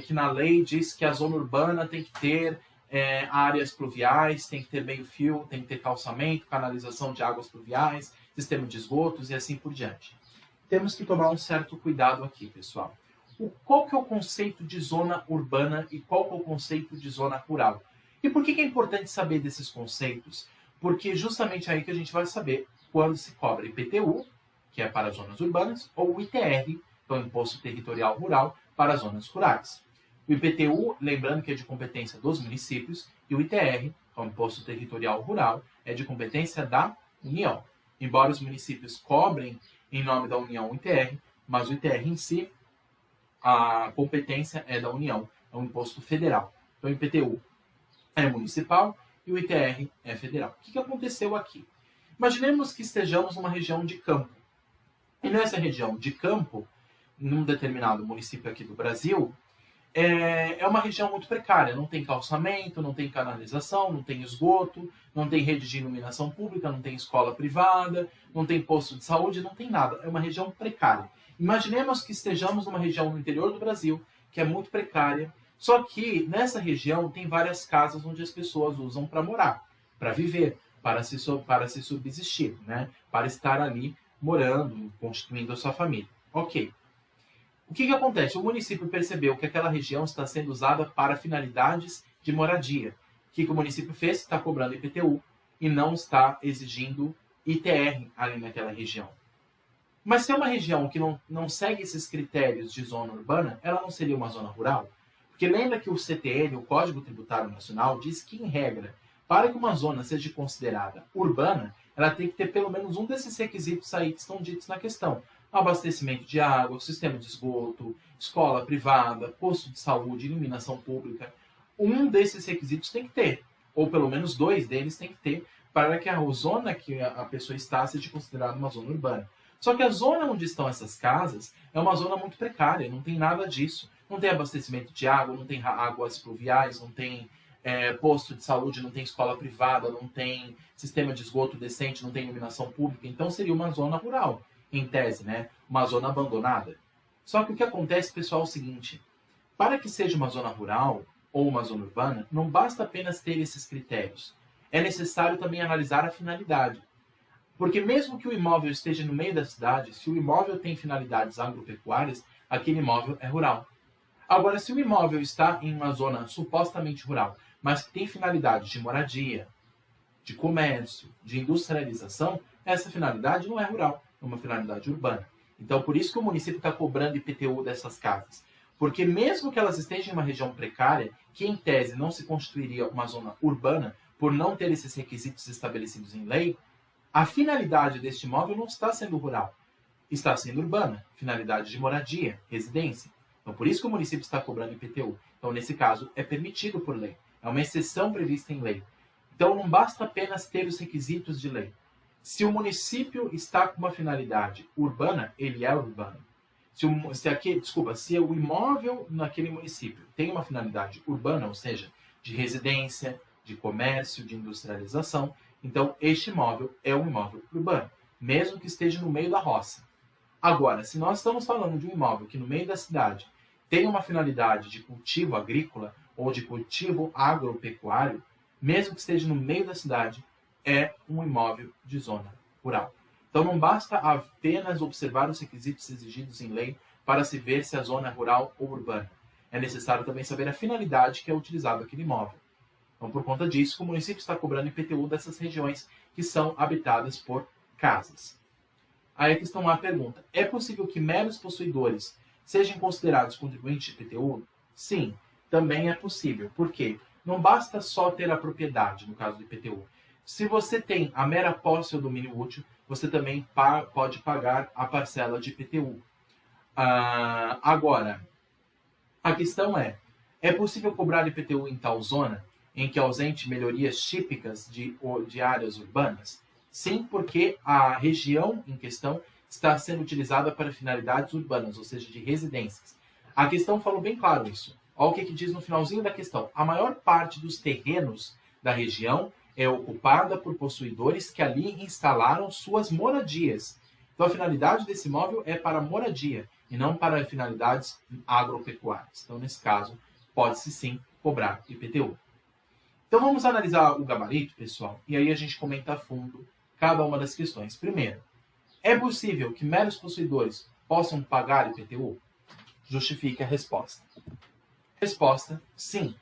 que na lei diz que a zona urbana tem que ter áreas pluviais, tem que ter meio-fio, tem que ter calçamento, canalização de águas pluviais, sistema de esgotos e assim por diante. Temos que tomar um certo cuidado aqui, pessoal. Qual que é o conceito de zona urbana e qual que é o conceito de zona rural? E por que é importante saber desses conceitos? Porque justamente aí que a gente vai saber quando se cobra IPTU, que é para zonas urbanas, ou o ITR, que é o Imposto Territorial Rural, para zonas rurais. O IPTU, lembrando que é de competência dos municípios, e o ITR, que é o Imposto Territorial Rural, é de competência da União. Embora os municípios cobrem em nome da União o ITR, mas o ITR em si, a competência é da União, é um imposto federal. Então o IPTU é municipal e o ITR é federal. O que aconteceu aqui? Imaginemos que estejamos numa região de campo. E nessa região de campo, num determinado município aqui do Brasil, é uma região muito precária. Não tem calçamento, não tem canalização, não tem esgoto, não tem rede de iluminação pública, não tem escola privada, não tem posto de saúde, não tem nada. É uma região precária. Imaginemos que estejamos numa região no interior do Brasil, que é muito precária, só que nessa região tem várias casas onde as pessoas usam para morar, para viver, para se subsistir, né? Para estar ali morando, constituindo a sua família. Ok. O que acontece? O município percebeu que aquela região está sendo usada para finalidades de moradia. O que o município fez? Está cobrando IPTU e não está exigindo ITR ali naquela região. Mas se é uma região que não segue esses critérios de zona urbana, ela não seria uma zona rural? Porque lembra que o CTN, o Código Tributário Nacional, diz que, em regra, para que uma zona seja considerada urbana, ela tem que ter pelo menos um desses requisitos aí que estão ditos na questão. Abastecimento de água, sistema de esgoto, escola privada, posto de saúde, iluminação pública. Um desses requisitos tem que ter, ou pelo menos dois deles tem que ter, para que a zona que a pessoa está seja considerada uma zona urbana. Só que a zona onde estão essas casas é uma zona muito precária, não tem nada disso. Não tem abastecimento de água, não tem águas pluviais, não tem posto de saúde, não tem escola privada, não tem sistema de esgoto decente, não tem iluminação pública. Então seria uma zona rural, em tese, né? Uma zona abandonada. Só que o que acontece, pessoal, é o seguinte: para que seja uma zona rural ou uma zona urbana, não basta apenas ter esses critérios. É necessário também analisar a finalidade. Porque mesmo que o imóvel esteja no meio da cidade, se o imóvel tem finalidades agropecuárias, aquele imóvel é rural. Agora, se o imóvel está em uma zona supostamente rural, mas que tem finalidade de moradia, de comércio, de industrialização, essa finalidade não é rural, é uma finalidade urbana. Então, por isso que o município está cobrando IPTU dessas casas. Porque mesmo que elas estejam em uma região precária, que em tese não se constituiria uma zona urbana, por não ter esses requisitos estabelecidos em lei, a finalidade deste imóvel não está sendo rural, está sendo urbana, finalidade de moradia, residência. Então, por isso que o município está cobrando IPTU. Então, nesse caso, é permitido por lei. É uma exceção prevista em lei. Então, não basta apenas ter os requisitos de lei. Se o município está com uma finalidade urbana, ele é urbano. Se o imóvel naquele município tem uma finalidade urbana, ou seja, de residência, de comércio, de industrialização, então este imóvel é um imóvel urbano, mesmo que esteja no meio da roça. Agora, se nós estamos falando de um imóvel que no meio da cidade tem uma finalidade de cultivo agrícola ou de cultivo agropecuário, mesmo que esteja no meio da cidade, é um imóvel de zona rural. Então não basta apenas observar os requisitos exigidos em lei para se ver se a zona é rural ou urbana. É necessário também saber a finalidade que é utilizado aquele imóvel. Então, por conta disso, o município está cobrando IPTU dessas regiões que são habitadas por casas. Aí a questão A pergunta: é possível que meros possuidores sejam considerados contribuintes de IPTU? Sim, também é possível. Por quê? Não basta só ter a propriedade, no caso do IPTU. Se você tem a mera posse ou domínio útil, você também pode pagar a parcela de IPTU. Agora, a questão é possível cobrar IPTU em tal zona em que ausente melhorias típicas de áreas urbanas? Sim, porque a região em questão está sendo utilizada para finalidades urbanas, ou seja, de residências. A questão falou bem claro isso. Olha o que diz no finalzinho da questão. A maior parte dos terrenos da região é ocupada por possuidores que ali instalaram suas moradias. Então a finalidade desse imóvel é para moradia e não para finalidades agropecuárias. Então, nesse caso, pode-se sim cobrar IPTU. Então vamos analisar o gabarito, pessoal, e aí a gente comenta a fundo cada uma das questões. Primeiro, é possível que meros possuidores possam pagar IPTU? Justifique a resposta. Resposta: sim.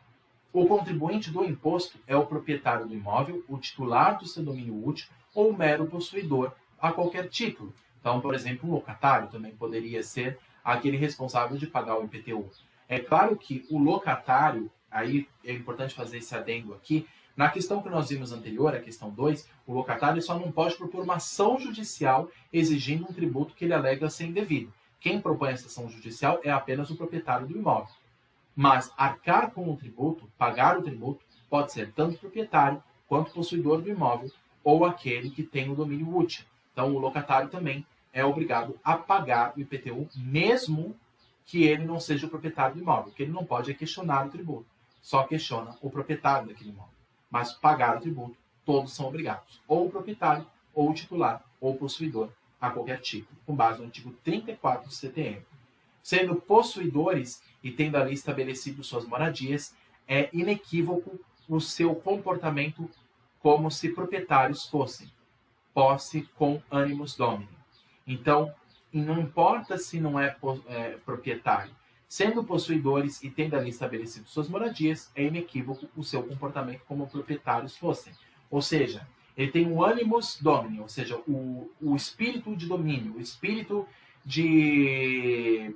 O contribuinte do imposto é o proprietário do imóvel, o titular do seu domínio útil ou o mero possuidor a qualquer título. Então, por exemplo, um locatário também poderia ser aquele responsável de pagar o IPTU. É claro que o locatário, aí é importante fazer esse adendo aqui, na questão que nós vimos anterior, a questão 2, o locatário só não pode propor uma ação judicial exigindo um tributo que ele alega ser indevido. Quem propõe essa ação judicial é apenas o proprietário do imóvel. Mas arcar com o tributo, pagar o tributo, pode ser tanto o proprietário quanto o possuidor do imóvel ou aquele que tem o domínio útil. Então, o locatário também é obrigado a pagar o IPTU, mesmo que ele não seja o proprietário do imóvel. O que ele não pode é questionar o tributo. Só questiona o proprietário daquele imóvel. Mas pagar o tributo, todos são obrigados. Ou o proprietário, ou o titular, ou o possuidor, a qualquer título, com base no artigo 34 do CTN. Sendo possuidores e tendo ali estabelecido suas moradias, é inequívoco o seu comportamento como se proprietários fossem. Posse com animus domini. Então, não importa se não é proprietário. Sendo possuidores e tendo ali estabelecido suas moradias, é inequívoco o seu comportamento como proprietários fossem. Ou seja, ele tem o animus domini, ou seja, o espírito de domínio, o espírito de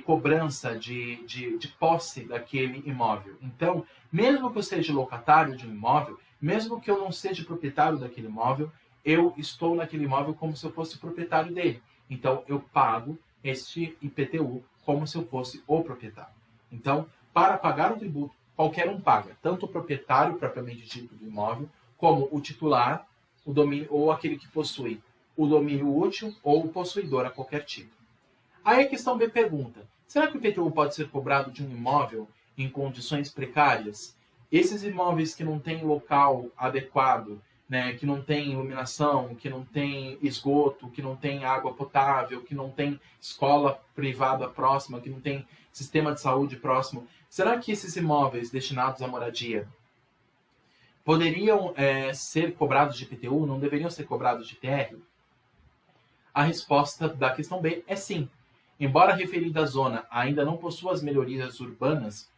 cobrança, de posse daquele imóvel. Então, mesmo que eu seja locatário de um imóvel, mesmo que eu não seja proprietário daquele imóvel, eu estou naquele imóvel como se eu fosse proprietário dele. Então, eu pago este IPTU como se eu fosse o proprietário. Então, para pagar o tributo, qualquer um paga, tanto o proprietário propriamente dito do imóvel, como o titular, o domínio, ou aquele que possui o domínio útil ou o possuidor a qualquer tipo. Aí a questão B pergunta, será que o IPTU pode ser cobrado de um imóvel em condições precárias? Esses imóveis que não têm local adequado, né, que não tem iluminação, que não tem esgoto, que não tem água potável, que não tem escola privada próxima, que não tem sistema de saúde próximo, será que esses imóveis destinados à moradia poderiam ser cobrados de IPTU, não deveriam ser cobrados de ITR? A resposta da questão B é sim. Embora a referida zona ainda não possua as melhorias urbanas,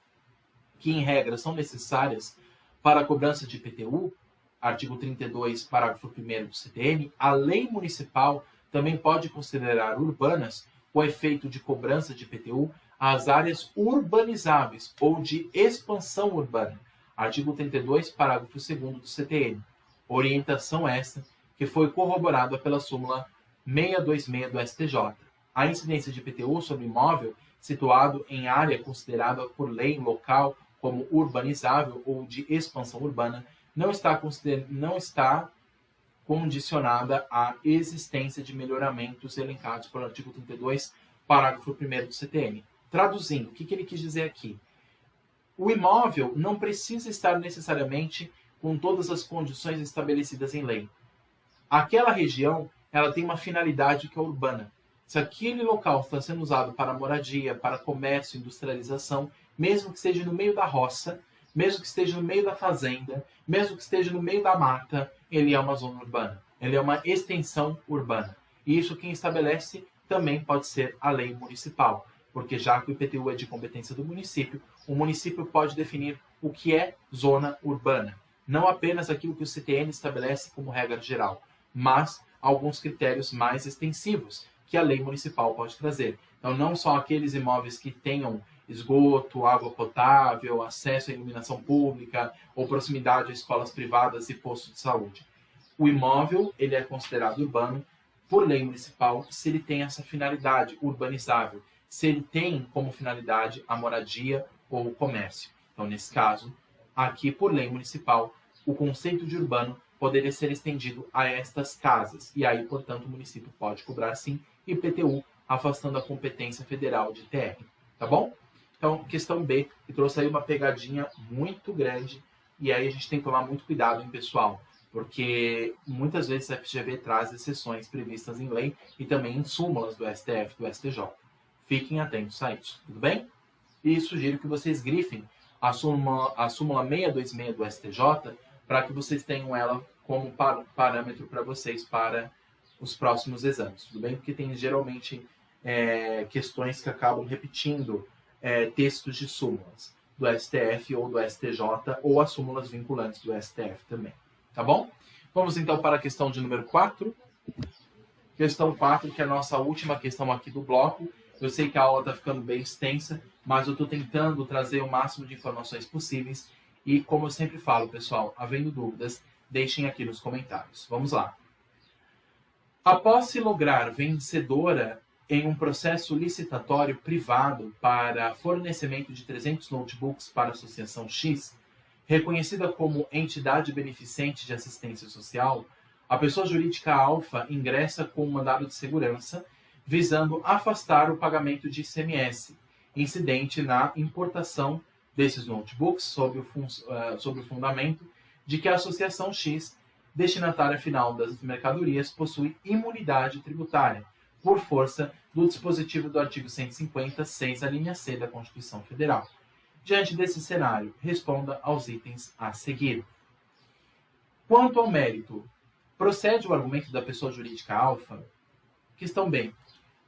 que em regra são necessárias para a cobrança de IPTU, artigo 32, parágrafo 1º do CTN, a lei municipal também pode considerar urbanas, com efeito de cobrança de IPTU, as áreas urbanizáveis ou de expansão urbana, artigo 32, parágrafo 2º do CTN. Orientação esta que foi corroborada pela súmula 626 do STJ. A incidência de IPTU sobre imóvel situado em área considerada por lei local como urbanizável ou de expansão urbana não está condicionada à existência de melhoramentos elencados pelo artigo 32, parágrafo 1º do CTN. Traduzindo, o que ele quis dizer aqui? O imóvel não precisa estar necessariamente com todas as condições estabelecidas em lei. Aquela região ela tem uma finalidade que é urbana. Se aquele local está sendo usado para moradia, para comércio, industrialização, mesmo que esteja no meio da roça, mesmo que esteja no meio da fazenda, mesmo que esteja no meio da mata, ele é uma zona urbana. Ele é uma extensão urbana. E isso quem estabelece também pode ser a lei municipal, porque já que o IPTU é de competência do município, o município pode definir o que é zona urbana. Não apenas aquilo que o CTN estabelece como regra geral, mas alguns critérios mais extensivos que a lei municipal pode trazer. Então, não só aqueles imóveis que tenham esgoto, água potável, acesso à iluminação pública ou proximidade a escolas privadas e postos de saúde. O imóvel ele é considerado urbano por lei municipal se ele tem essa finalidade urbanizável, se ele tem como finalidade a moradia ou o comércio. Então, nesse caso, aqui por lei municipal, o conceito de urbano poderia ser estendido a estas casas. E aí, portanto, o município pode cobrar, sim, IPTU, afastando a competência federal de TR. Tá bom? Então, questão B, que trouxe aí uma pegadinha muito grande. E aí a gente tem que tomar muito cuidado, hein, pessoal? Porque muitas vezes a FGV traz exceções previstas em lei e também em súmulas do STF, do STJ. Fiquem atentos a isso, tudo bem? E sugiro que vocês grifem a súmula 626 do STJ para que vocês tenham ela como parâmetro para vocês para os próximos exames, tudo bem? Porque tem geralmente questões que acabam repetindo textos de súmulas do STF ou do STJ ou as súmulas vinculantes do STF também, tá bom? Vamos então para a questão de número 4. Questão 4, que é a nossa última questão aqui do bloco. Eu sei que a aula está ficando bem extensa, mas eu estou tentando trazer o máximo de informações possíveis. E como eu sempre falo, pessoal, havendo dúvidas, deixem aqui nos comentários. Vamos lá. Após se lograr vencedora em um processo licitatório privado para fornecimento de 300 notebooks para a Associação X, reconhecida como entidade beneficente de assistência social, a pessoa jurídica alfa ingressa com um mandado de segurança visando afastar o pagamento de ICMS, incidente na importação desses notebooks sob o fundamento de que a Associação X, destinatária final das mercadorias, possui imunidade tributária, por força do dispositivo do artigo 150, 6, a linha C da Constituição Federal. Diante desse cenário, responda aos itens a seguir. Quanto ao mérito, procede o argumento da pessoa jurídica alfa? Questão B.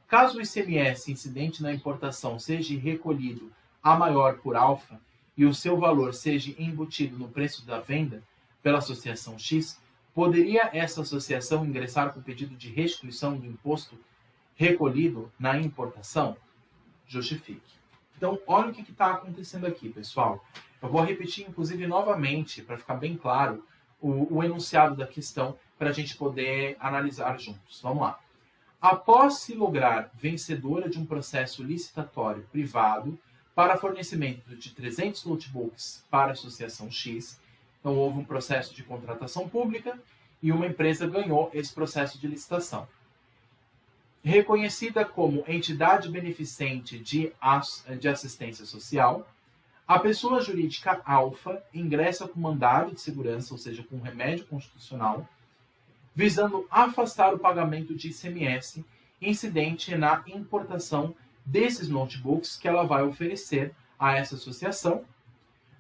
Caso o ICMS incidente na importação seja recolhido a maior por alfa e o seu valor seja embutido no preço da venda pela Associação X, poderia essa associação ingressar com pedido de restituição do imposto recolhido na importação? Justifique. Então, olha o que está acontecendo aqui, pessoal. Eu vou repetir, inclusive, novamente, para ficar bem claro, o enunciado da questão, para a gente poder analisar juntos. Vamos lá. Após se lograr vencedora de um processo licitatório privado para fornecimento de 300 notebooks para a Associação X, então houve um processo de contratação pública e uma empresa ganhou esse processo de licitação. Reconhecida como entidade beneficente de assistência social, a pessoa jurídica alfa ingressa com mandado de segurança, ou seja, com remédio constitucional, visando afastar o pagamento de ICMS incidente na importação desses notebooks que ela vai oferecer a essa associação,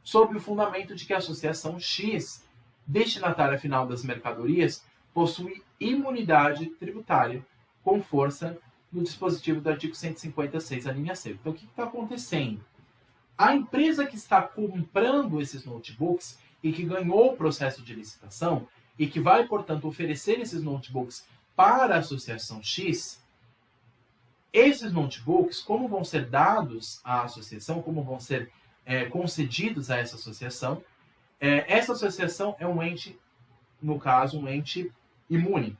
sob o fundamento de que a Associação X, destinatária final das mercadorias, possui imunidade tributária com força no dispositivo do artigo 156, a linha C. Então, o que está acontecendo? A empresa que está comprando esses notebooks e que ganhou o processo de licitação e que vai, portanto, oferecer esses notebooks para a Associação X, esses notebooks, como vão ser dados à associação, como vão ser concedidos a essa associação é um ente, no caso, um ente imune.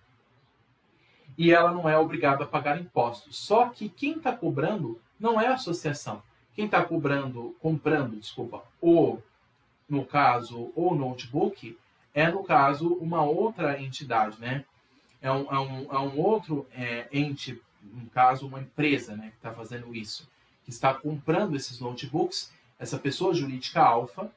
E ela não é obrigada a pagar impostos. Só que quem está cobrando não é a associação. Quem está comprando, no caso, o notebook, é, no caso, uma outra entidade, né? É um outro ente, no caso, uma empresa, né, que está fazendo isso, que está comprando esses notebooks, essa pessoa jurídica alfa,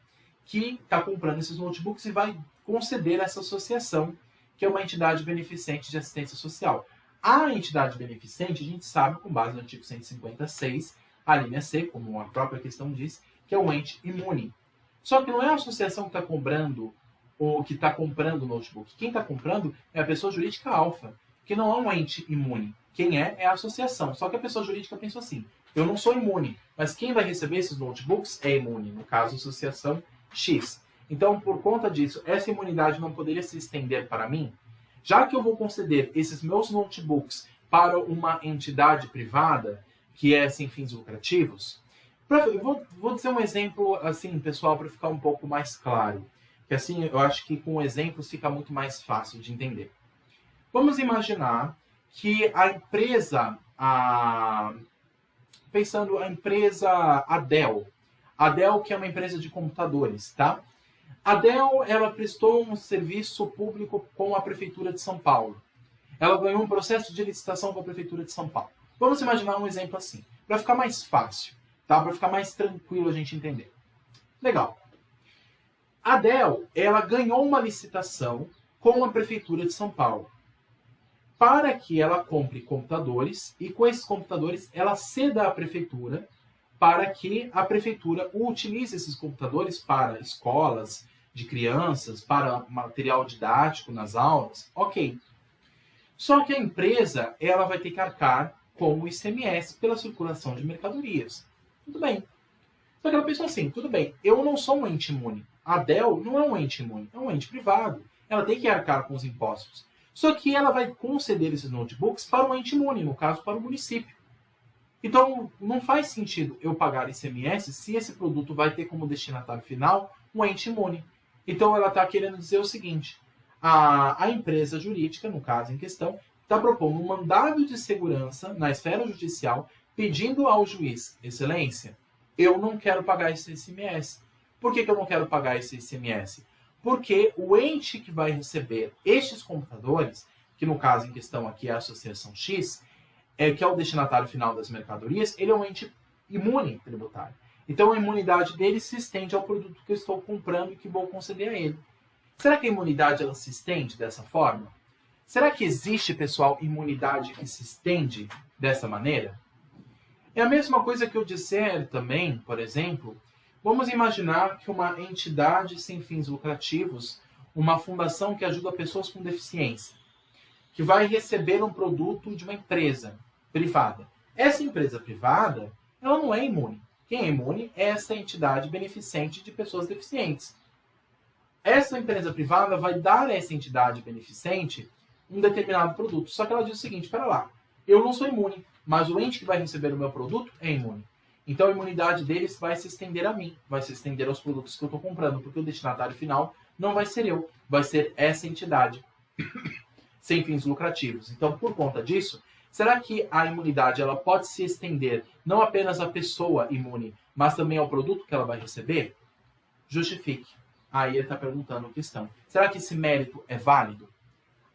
que está comprando esses notebooks e vai conceder essa associação, que é uma entidade beneficente de assistência social. A entidade beneficente, a gente sabe, com base no artigo 156, a linha C, como a própria questão diz, que é um ente imune. Só que não é a associação que está cobrando ou que está comprando o notebook. Quem está comprando é a pessoa jurídica alfa, que não é um ente imune. Quem é a associação. Só que a pessoa jurídica pensou assim, eu não sou imune, mas quem vai receber esses notebooks é imune, no caso, a Associação X. Então, por conta disso, essa imunidade não poderia se estender para mim? Já que eu vou conceder esses meus notebooks para uma entidade privada, que é sem fins lucrativos, eu vou dizer um exemplo, assim, pessoal, para ficar um pouco mais claro. Que assim, eu acho que com exemplos fica muito mais fácil de entender. Vamos imaginar que a empresa, pensando a empresa Dell, a Dell que é uma empresa de computadores, tá? A Dell, ela prestou um serviço público com a Prefeitura de São Paulo. Ela ganhou um processo de licitação com a Prefeitura de São Paulo. Vamos imaginar um exemplo assim, para ficar mais fácil, tá? Para ficar mais tranquilo a gente entender. Legal. A Dell, ela ganhou uma licitação com a Prefeitura de São Paulo para que ela compre computadores e com esses computadores ela ceda à Prefeitura para que a Prefeitura utilize esses computadores para escolas de crianças, para material didático nas aulas. Ok. Só que a empresa ela vai ter que arcar com o ICMS pela circulação de mercadorias. Tudo bem. Só que ela pensou assim, tudo bem, eu não sou um ente imune. A Dell não é um ente imune, é um ente privado. Ela tem que arcar com os impostos. Só que ela vai conceder esses notebooks para um ente imune, no caso, para o município. Então, não faz sentido eu pagar ICMS se esse produto vai ter como destinatário final um ente imune. Então, ela está querendo dizer o seguinte, a empresa jurídica, no caso em questão, está propondo um mandado de segurança na esfera judicial, pedindo ao juiz, excelência, eu não quero pagar esse ICMS. Por que eu não quero pagar esse ICMS? Porque o ente que vai receber estes computadores, que no caso em questão aqui é a Associação X, que é o destinatário final das mercadorias, ele é um ente imune tributário. Então a imunidade dele se estende ao produto que eu estou comprando e que vou conceder a ele. Será que a imunidade ela se estende dessa forma? Será que existe, pessoal, imunidade que se estende dessa maneira? É a mesma coisa que eu disser também, por exemplo, vamos imaginar que uma entidade sem fins lucrativos, uma fundação que ajuda pessoas com deficiência, que vai receber um produto de uma empresa privada. Essa empresa privada, ela não é imune. Quem é imune é essa entidade beneficente de pessoas deficientes. essa empresa privada vai dar a essa entidade beneficente um determinado produto. Só que ela diz o seguinte, espera lá, eu não sou imune, mas o ente que vai receber o meu produto é imune. Então a imunidade deles vai se estender a mim, vai se estender aos produtos que eu estou comprando, porque o destinatário final não vai ser eu, vai ser essa entidade, sem fins lucrativos. Então, por conta disso, será que a imunidade ela pode se estender não apenas à pessoa imune, mas também ao produto que ela vai receber? Justifique. Aí ele está perguntando a questão. Será que esse mérito é válido?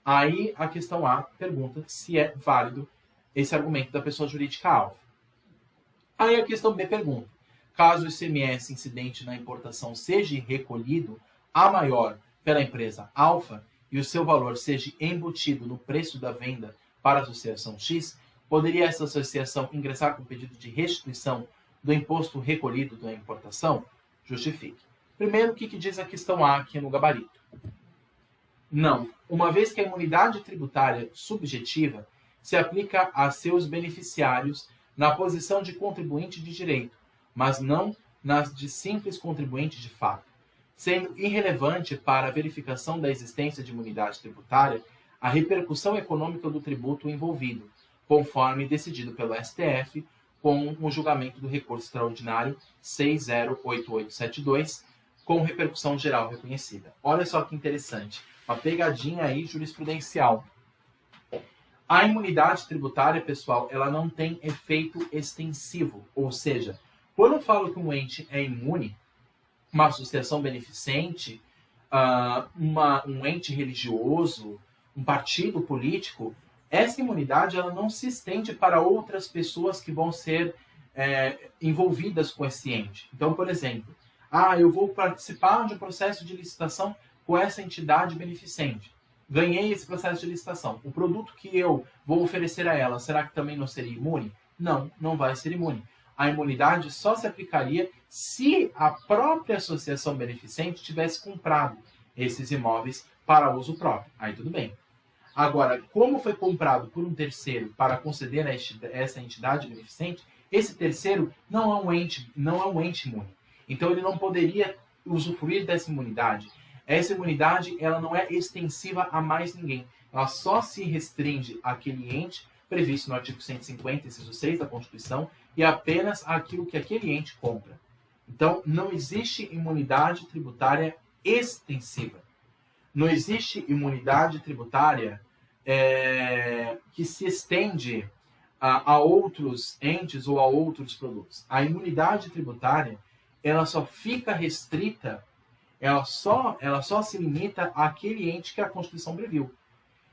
Aí a questão A pergunta se é válido esse argumento da pessoa jurídica alvo. Aí a questão B pergunta, caso o ICMS incidente na importação seja recolhido a maior pela empresa alfa e o seu valor seja embutido no preço da venda para a associação X, poderia essa associação ingressar com pedido de restituição do imposto recolhido da importação? Justifique. Primeiro, o que diz a questão A aqui no gabarito? Não. Uma vez que a imunidade tributária subjetiva se aplica a seus beneficiários na posição de contribuinte de direito, mas não nas de simples contribuinte de fato, sendo irrelevante para a verificação da existência de imunidade tributária a repercussão econômica do tributo envolvido, conforme decidido pelo STF com o julgamento do recurso extraordinário 608872, com repercussão geral reconhecida. Olha só que interessante, uma pegadinha aí jurisprudencial. A imunidade tributária, pessoal, ela não tem efeito extensivo, ou seja, quando eu falo que um ente é imune, uma associação beneficente, um ente religioso, um partido político, essa imunidade ela não se estende para outras pessoas que vão ser envolvidas com esse ente. Então, por exemplo, eu vou participar de um processo de licitação com essa entidade beneficente. Ganhei esse processo de licitação. O produto que eu vou oferecer a ela, será que também não seria imune? Não, não vai ser imune. A imunidade só se aplicaria se a própria associação beneficente tivesse comprado esses imóveis para uso próprio. Aí tudo bem. Agora, como foi comprado por um terceiro para conceder a essa entidade beneficente, esse terceiro não é um ente imune. Então ele não poderia usufruir dessa imunidade. Essa imunidade ela não é extensiva a mais ninguém. Ela só se restringe àquele ente previsto no artigo 150, inciso 6 da Constituição, e apenas aquilo que aquele ente compra. Então, não existe imunidade tributária extensiva. Não existe imunidade tributária que se estende a outros entes ou a outros produtos. A imunidade tributária ela só fica restrita, ela só se limita àquele ente que a Constituição previu.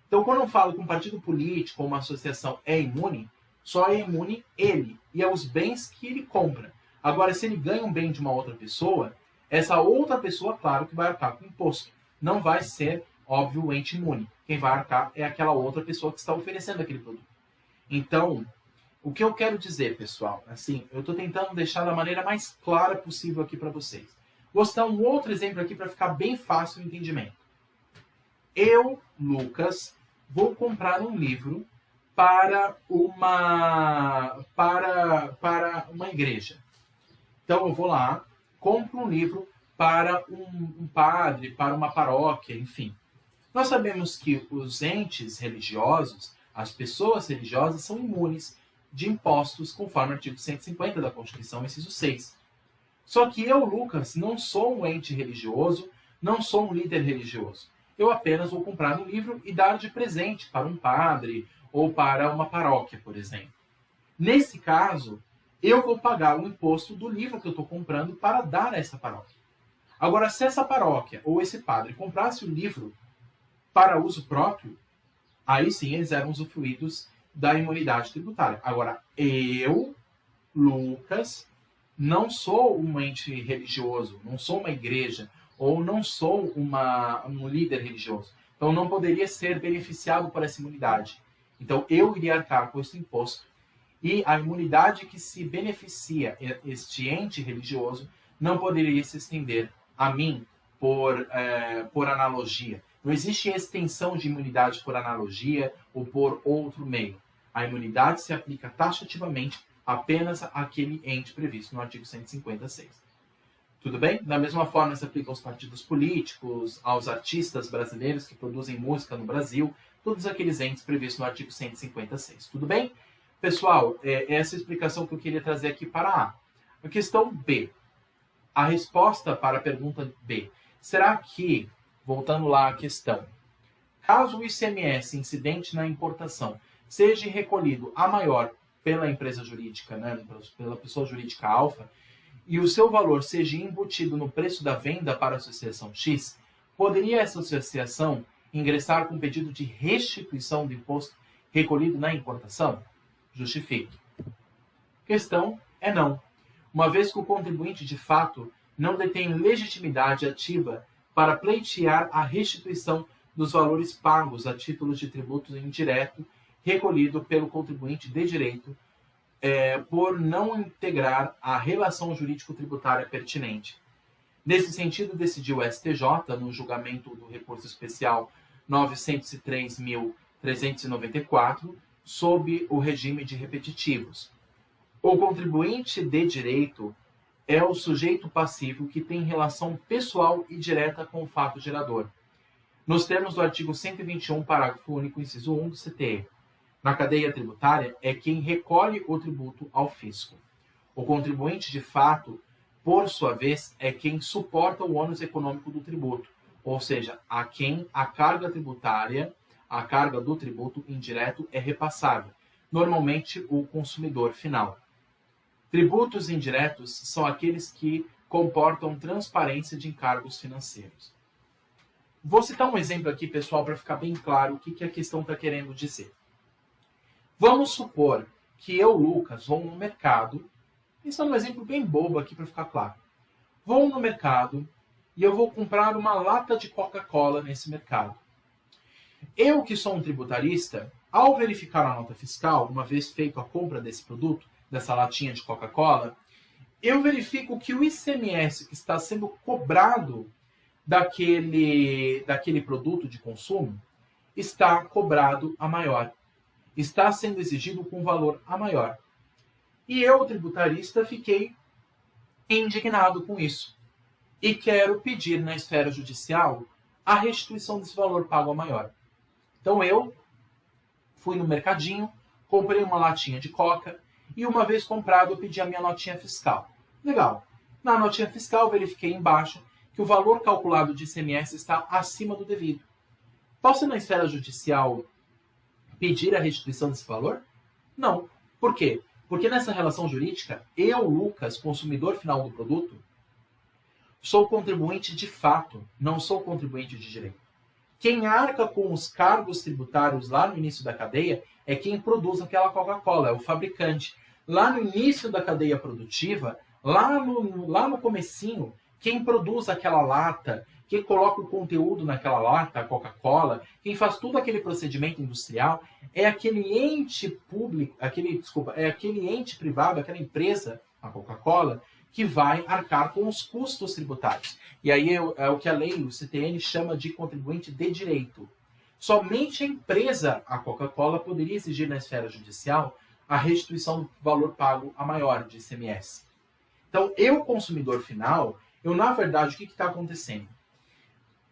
Então, quando eu falo que um partido político ou uma associação é imune, só é imune ele e aos bens que ele compra. Agora, se ele ganha um bem de uma outra pessoa, essa outra pessoa, claro, que vai arcar com imposto. Não vai ser, óbvio, o ente imune. Quem vai arcar é aquela outra pessoa que está oferecendo aquele produto. Então, o que eu quero dizer, pessoal, assim, eu estou tentando deixar da maneira mais clara possível aqui para vocês. Vou citar um outro exemplo aqui para ficar bem fácil o entendimento. Eu, Lucas, vou comprar um livro para uma igreja. Então eu vou lá, compro um livro para um padre, para uma paróquia, enfim. Nós sabemos que os entes religiosos, as pessoas religiosas, são imunes de impostos conforme o artigo 150 da Constituição, inciso 6. Só que eu, Lucas, não sou um ente religioso, não sou um líder religioso. Eu apenas vou comprar um livro e dar de presente para um padre ou para uma paróquia, por exemplo. Nesse caso, eu vou pagar o imposto do livro que eu estou comprando para dar a essa paróquia. Agora, se essa paróquia ou esse padre comprasse o livro para uso próprio, aí sim eles eram usufruídos da imunidade tributária. Agora, eu, Lucas, não sou um ente religioso, não sou uma igreja, ou não sou um líder religioso. Então, não poderia ser beneficiado por essa imunidade. Então, eu iria arcar com esse imposto. E a imunidade que se beneficia este ente religioso não poderia se estender a mim por analogia. Não existe extensão de imunidade por analogia ou por outro meio. A imunidade se aplica taxativamente apenas àquele ente previsto no artigo 156. Tudo bem? Da mesma forma se aplica aos partidos políticos, aos artistas brasileiros que produzem música no Brasil, todos aqueles entes previstos no artigo 156. Tudo bem? Pessoal, essa é a explicação que eu queria trazer aqui para A. A questão B. A resposta para a pergunta B. Será que, voltando lá à questão, caso o ICMS incidente na importação seja recolhido a maior pela empresa jurídica, né, pela pessoa jurídica alfa, e o seu valor seja embutido no preço da venda para a associação X, poderia essa associação ingressar com pedido de restituição do imposto recolhido na importação? Justifique. Questão é não, uma vez que o contribuinte de fato não detém legitimidade ativa para pleitear a restituição dos valores pagos a título de tributo indireto recolhido pelo contribuinte de direito por não integrar a relação jurídico-tributária pertinente. Nesse sentido, decidiu o STJ, no julgamento do recurso especial 903.394, sob o regime de repetitivos. O contribuinte de direito é o sujeito passivo que tem relação pessoal e direta com o fato gerador, nos termos do artigo 121, parágrafo único, inciso 1 do CTE. Na cadeia tributária, é quem recolhe o tributo ao fisco. O contribuinte de fato, por sua vez, é quem suporta o ônus econômico do tributo, ou seja, a quem a carga tributária, a carga do tributo indireto é repassada, normalmente o consumidor final. Tributos indiretos são aqueles que comportam transparência de encargos financeiros. Vou citar um exemplo aqui, pessoal, para ficar bem claro o que a questão está querendo dizer. Vamos supor que eu, Lucas, vou no mercado, isso é um exemplo bem bobo aqui para ficar claro. Vou no mercado e eu vou comprar uma lata de Coca-Cola nesse mercado. Eu, que sou um tributarista, ao verificar a nota fiscal, uma vez feita a compra desse produto, dessa latinha de Coca-Cola, eu verifico que o ICMS que está sendo cobrado daquele produto de consumo está cobrado a maior. Está sendo exigido com valor a maior. E eu, tributarista, fiquei indignado com isso. E quero pedir na esfera judicial a restituição desse valor pago a maior. Então eu fui no mercadinho, comprei uma latinha de Coca e uma vez comprado eu pedi a minha notinha fiscal. Legal. Na notinha fiscal verifiquei embaixo que o valor calculado de ICMS está acima do devido. Posso na esfera judicial pedir a restituição desse valor? Não. Por quê? Porque nessa relação jurídica, eu, Lucas, consumidor final do produto, sou contribuinte de fato, não sou contribuinte de direito. Quem arca com os cargos tributários lá no início da cadeia é quem produz aquela Coca-Cola, é o fabricante. Lá no início da cadeia produtiva, lá no comecinho, quem produz aquela lata, quem coloca o conteúdo naquela lata, a Coca-Cola, quem faz todo aquele procedimento industrial, é aquele ente público, é aquele ente privado, aquela empresa, a Coca-Cola, que vai arcar com os custos tributários. E aí é o que a lei, o CTN, chama de contribuinte de direito. Somente a empresa, a Coca-Cola, poderia exigir na esfera judicial a restituição do valor pago a maior de ICMS. Então, eu, consumidor final, na verdade, o que está acontecendo?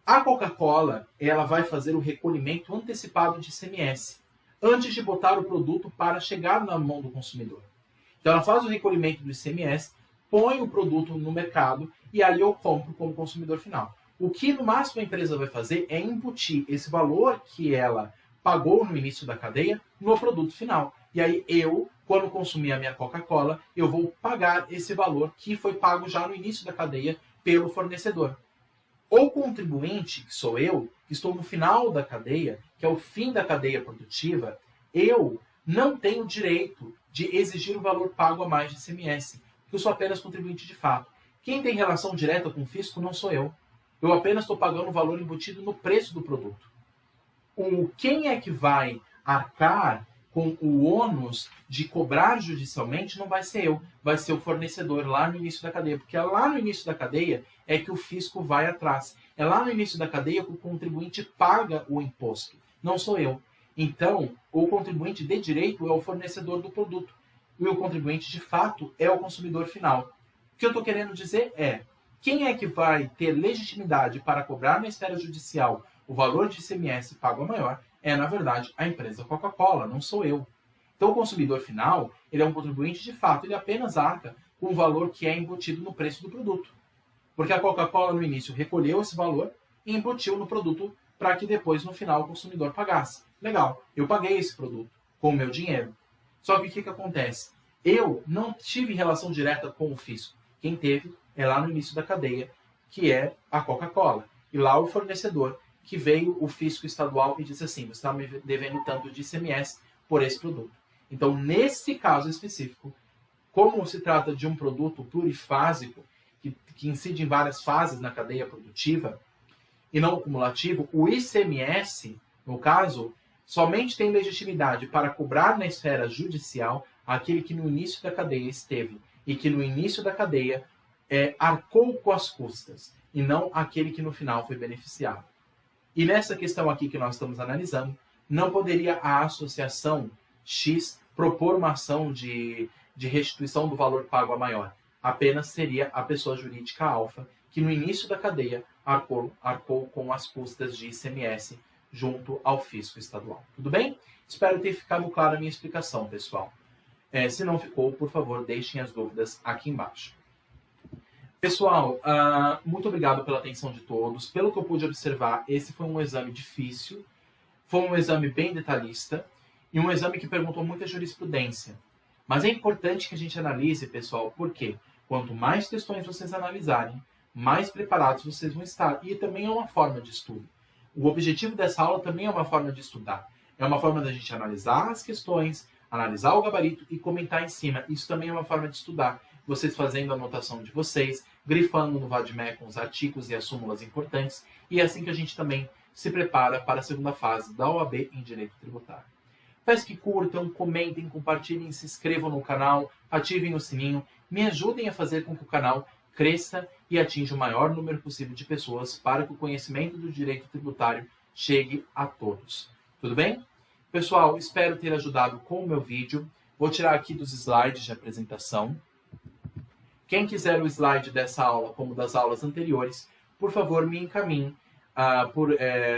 A Coca-Cola, ela vai fazer o recolhimento antecipado de ICMS, antes de botar o produto para chegar na mão do consumidor. Então, ela faz o recolhimento do ICMS, põe o produto no mercado e aí eu compro como consumidor final. O que, no máximo, a empresa vai fazer é embutir esse valor que ela pagou no início da cadeia no produto final. E aí eu, quando consumir a minha Coca-Cola, eu vou pagar esse valor que foi pago já no início da cadeia pelo fornecedor. O contribuinte, que sou eu, que estou no final da cadeia, que é o fim da cadeia produtiva, eu não tenho direito de exigir o valor pago a mais de ICMS, porque eu sou apenas contribuinte de fato. Quem tem relação direta com o fisco não sou eu. Eu apenas estou pagando o valor embutido no preço do produto. Quem é que vai arcar com o ônus de cobrar judicialmente não vai ser eu, vai ser o fornecedor lá no início da cadeia, porque é lá no início da cadeia é que o fisco vai atrás. É lá no início da cadeia que o contribuinte paga o imposto, não sou eu. Então, o contribuinte de direito é o fornecedor do produto e o contribuinte de fato é o consumidor final. O que eu estou querendo dizer é, Quem é que vai ter legitimidade para cobrar na esfera judicial o valor de ICMS pago a maior? É, na verdade, a empresa Coca-Cola, não sou eu. Então, o consumidor final, ele é um contribuinte de fato, ele apenas arca com o valor que é embutido no preço do produto. Porque a Coca-Cola, no início, recolheu esse valor e embutiu no produto para que depois, no final, o consumidor pagasse. Legal, eu paguei esse produto com o meu dinheiro. Só que o que acontece? Eu não tive relação direta com o fisco. Quem teve é lá no início da cadeia, que é a Coca-Cola. E lá o fornecedor, que veio o fisco estadual e disse assim, você está me devendo tanto de ICMS por esse produto. Então, nesse caso específico, como se trata de um produto plurifásico, que incide em várias fases na cadeia produtiva, e não cumulativo, o ICMS, no caso, somente tem legitimidade para cobrar na esfera judicial aquele que no início da cadeia esteve e que no início da cadeia arcou com as custas, e não aquele que no final foi beneficiado. E nessa questão aqui que nós estamos analisando, não poderia a associação X propor uma ação de restituição do valor pago a maior. Apenas seria a pessoa jurídica alfa, que no início da cadeia arcou com as custas de ICMS junto ao fisco estadual. Tudo bem? Espero ter ficado clara a minha explicação, pessoal. Se não ficou, por favor, deixem as dúvidas aqui embaixo. Pessoal, muito obrigado pela atenção de todos. Pelo que eu pude observar, esse foi um exame difícil, foi um exame bem detalhista e um exame que perguntou muita jurisprudência. Mas é importante que a gente analise, pessoal, porque quanto mais questões vocês analisarem, mais preparados vocês vão estar. E também é uma forma de estudo. O objetivo dessa aula também é uma forma de estudar. É uma forma da gente analisar as questões, analisar o gabarito e comentar em cima. Isso também é uma forma de estudar. Vocês fazendo a anotação de vocês, grifando no Vadmec os artigos e as súmulas importantes. E é assim que a gente também se prepara para a segunda fase da OAB em Direito Tributário. Peço que curtam, comentem, compartilhem, se inscrevam no canal, ativem o sininho, me ajudem a fazer com que o canal cresça e atinja o maior número possível de pessoas para que o conhecimento do direito tributário chegue a todos. Tudo bem? Pessoal, espero ter ajudado com o meu vídeo. Vou tirar aqui dos slides de apresentação. Quem quiser o slide dessa aula, como das aulas anteriores, por favor, me encaminhe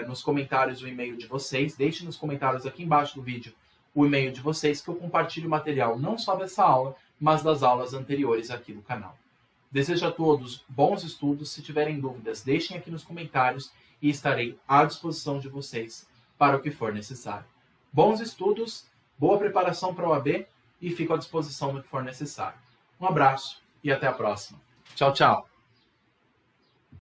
nos comentários o e-mail de vocês. Deixe nos comentários aqui embaixo do vídeo o e-mail de vocês, que eu compartilho o material não só dessa aula, mas das aulas anteriores aqui do canal. Desejo a todos bons estudos. Se tiverem dúvidas, deixem aqui nos comentários e estarei à disposição de vocês para o que for necessário. Bons estudos, boa preparação para a OAB e fico à disposição no que for necessário. Um abraço e até a próxima. Tchau, tchau!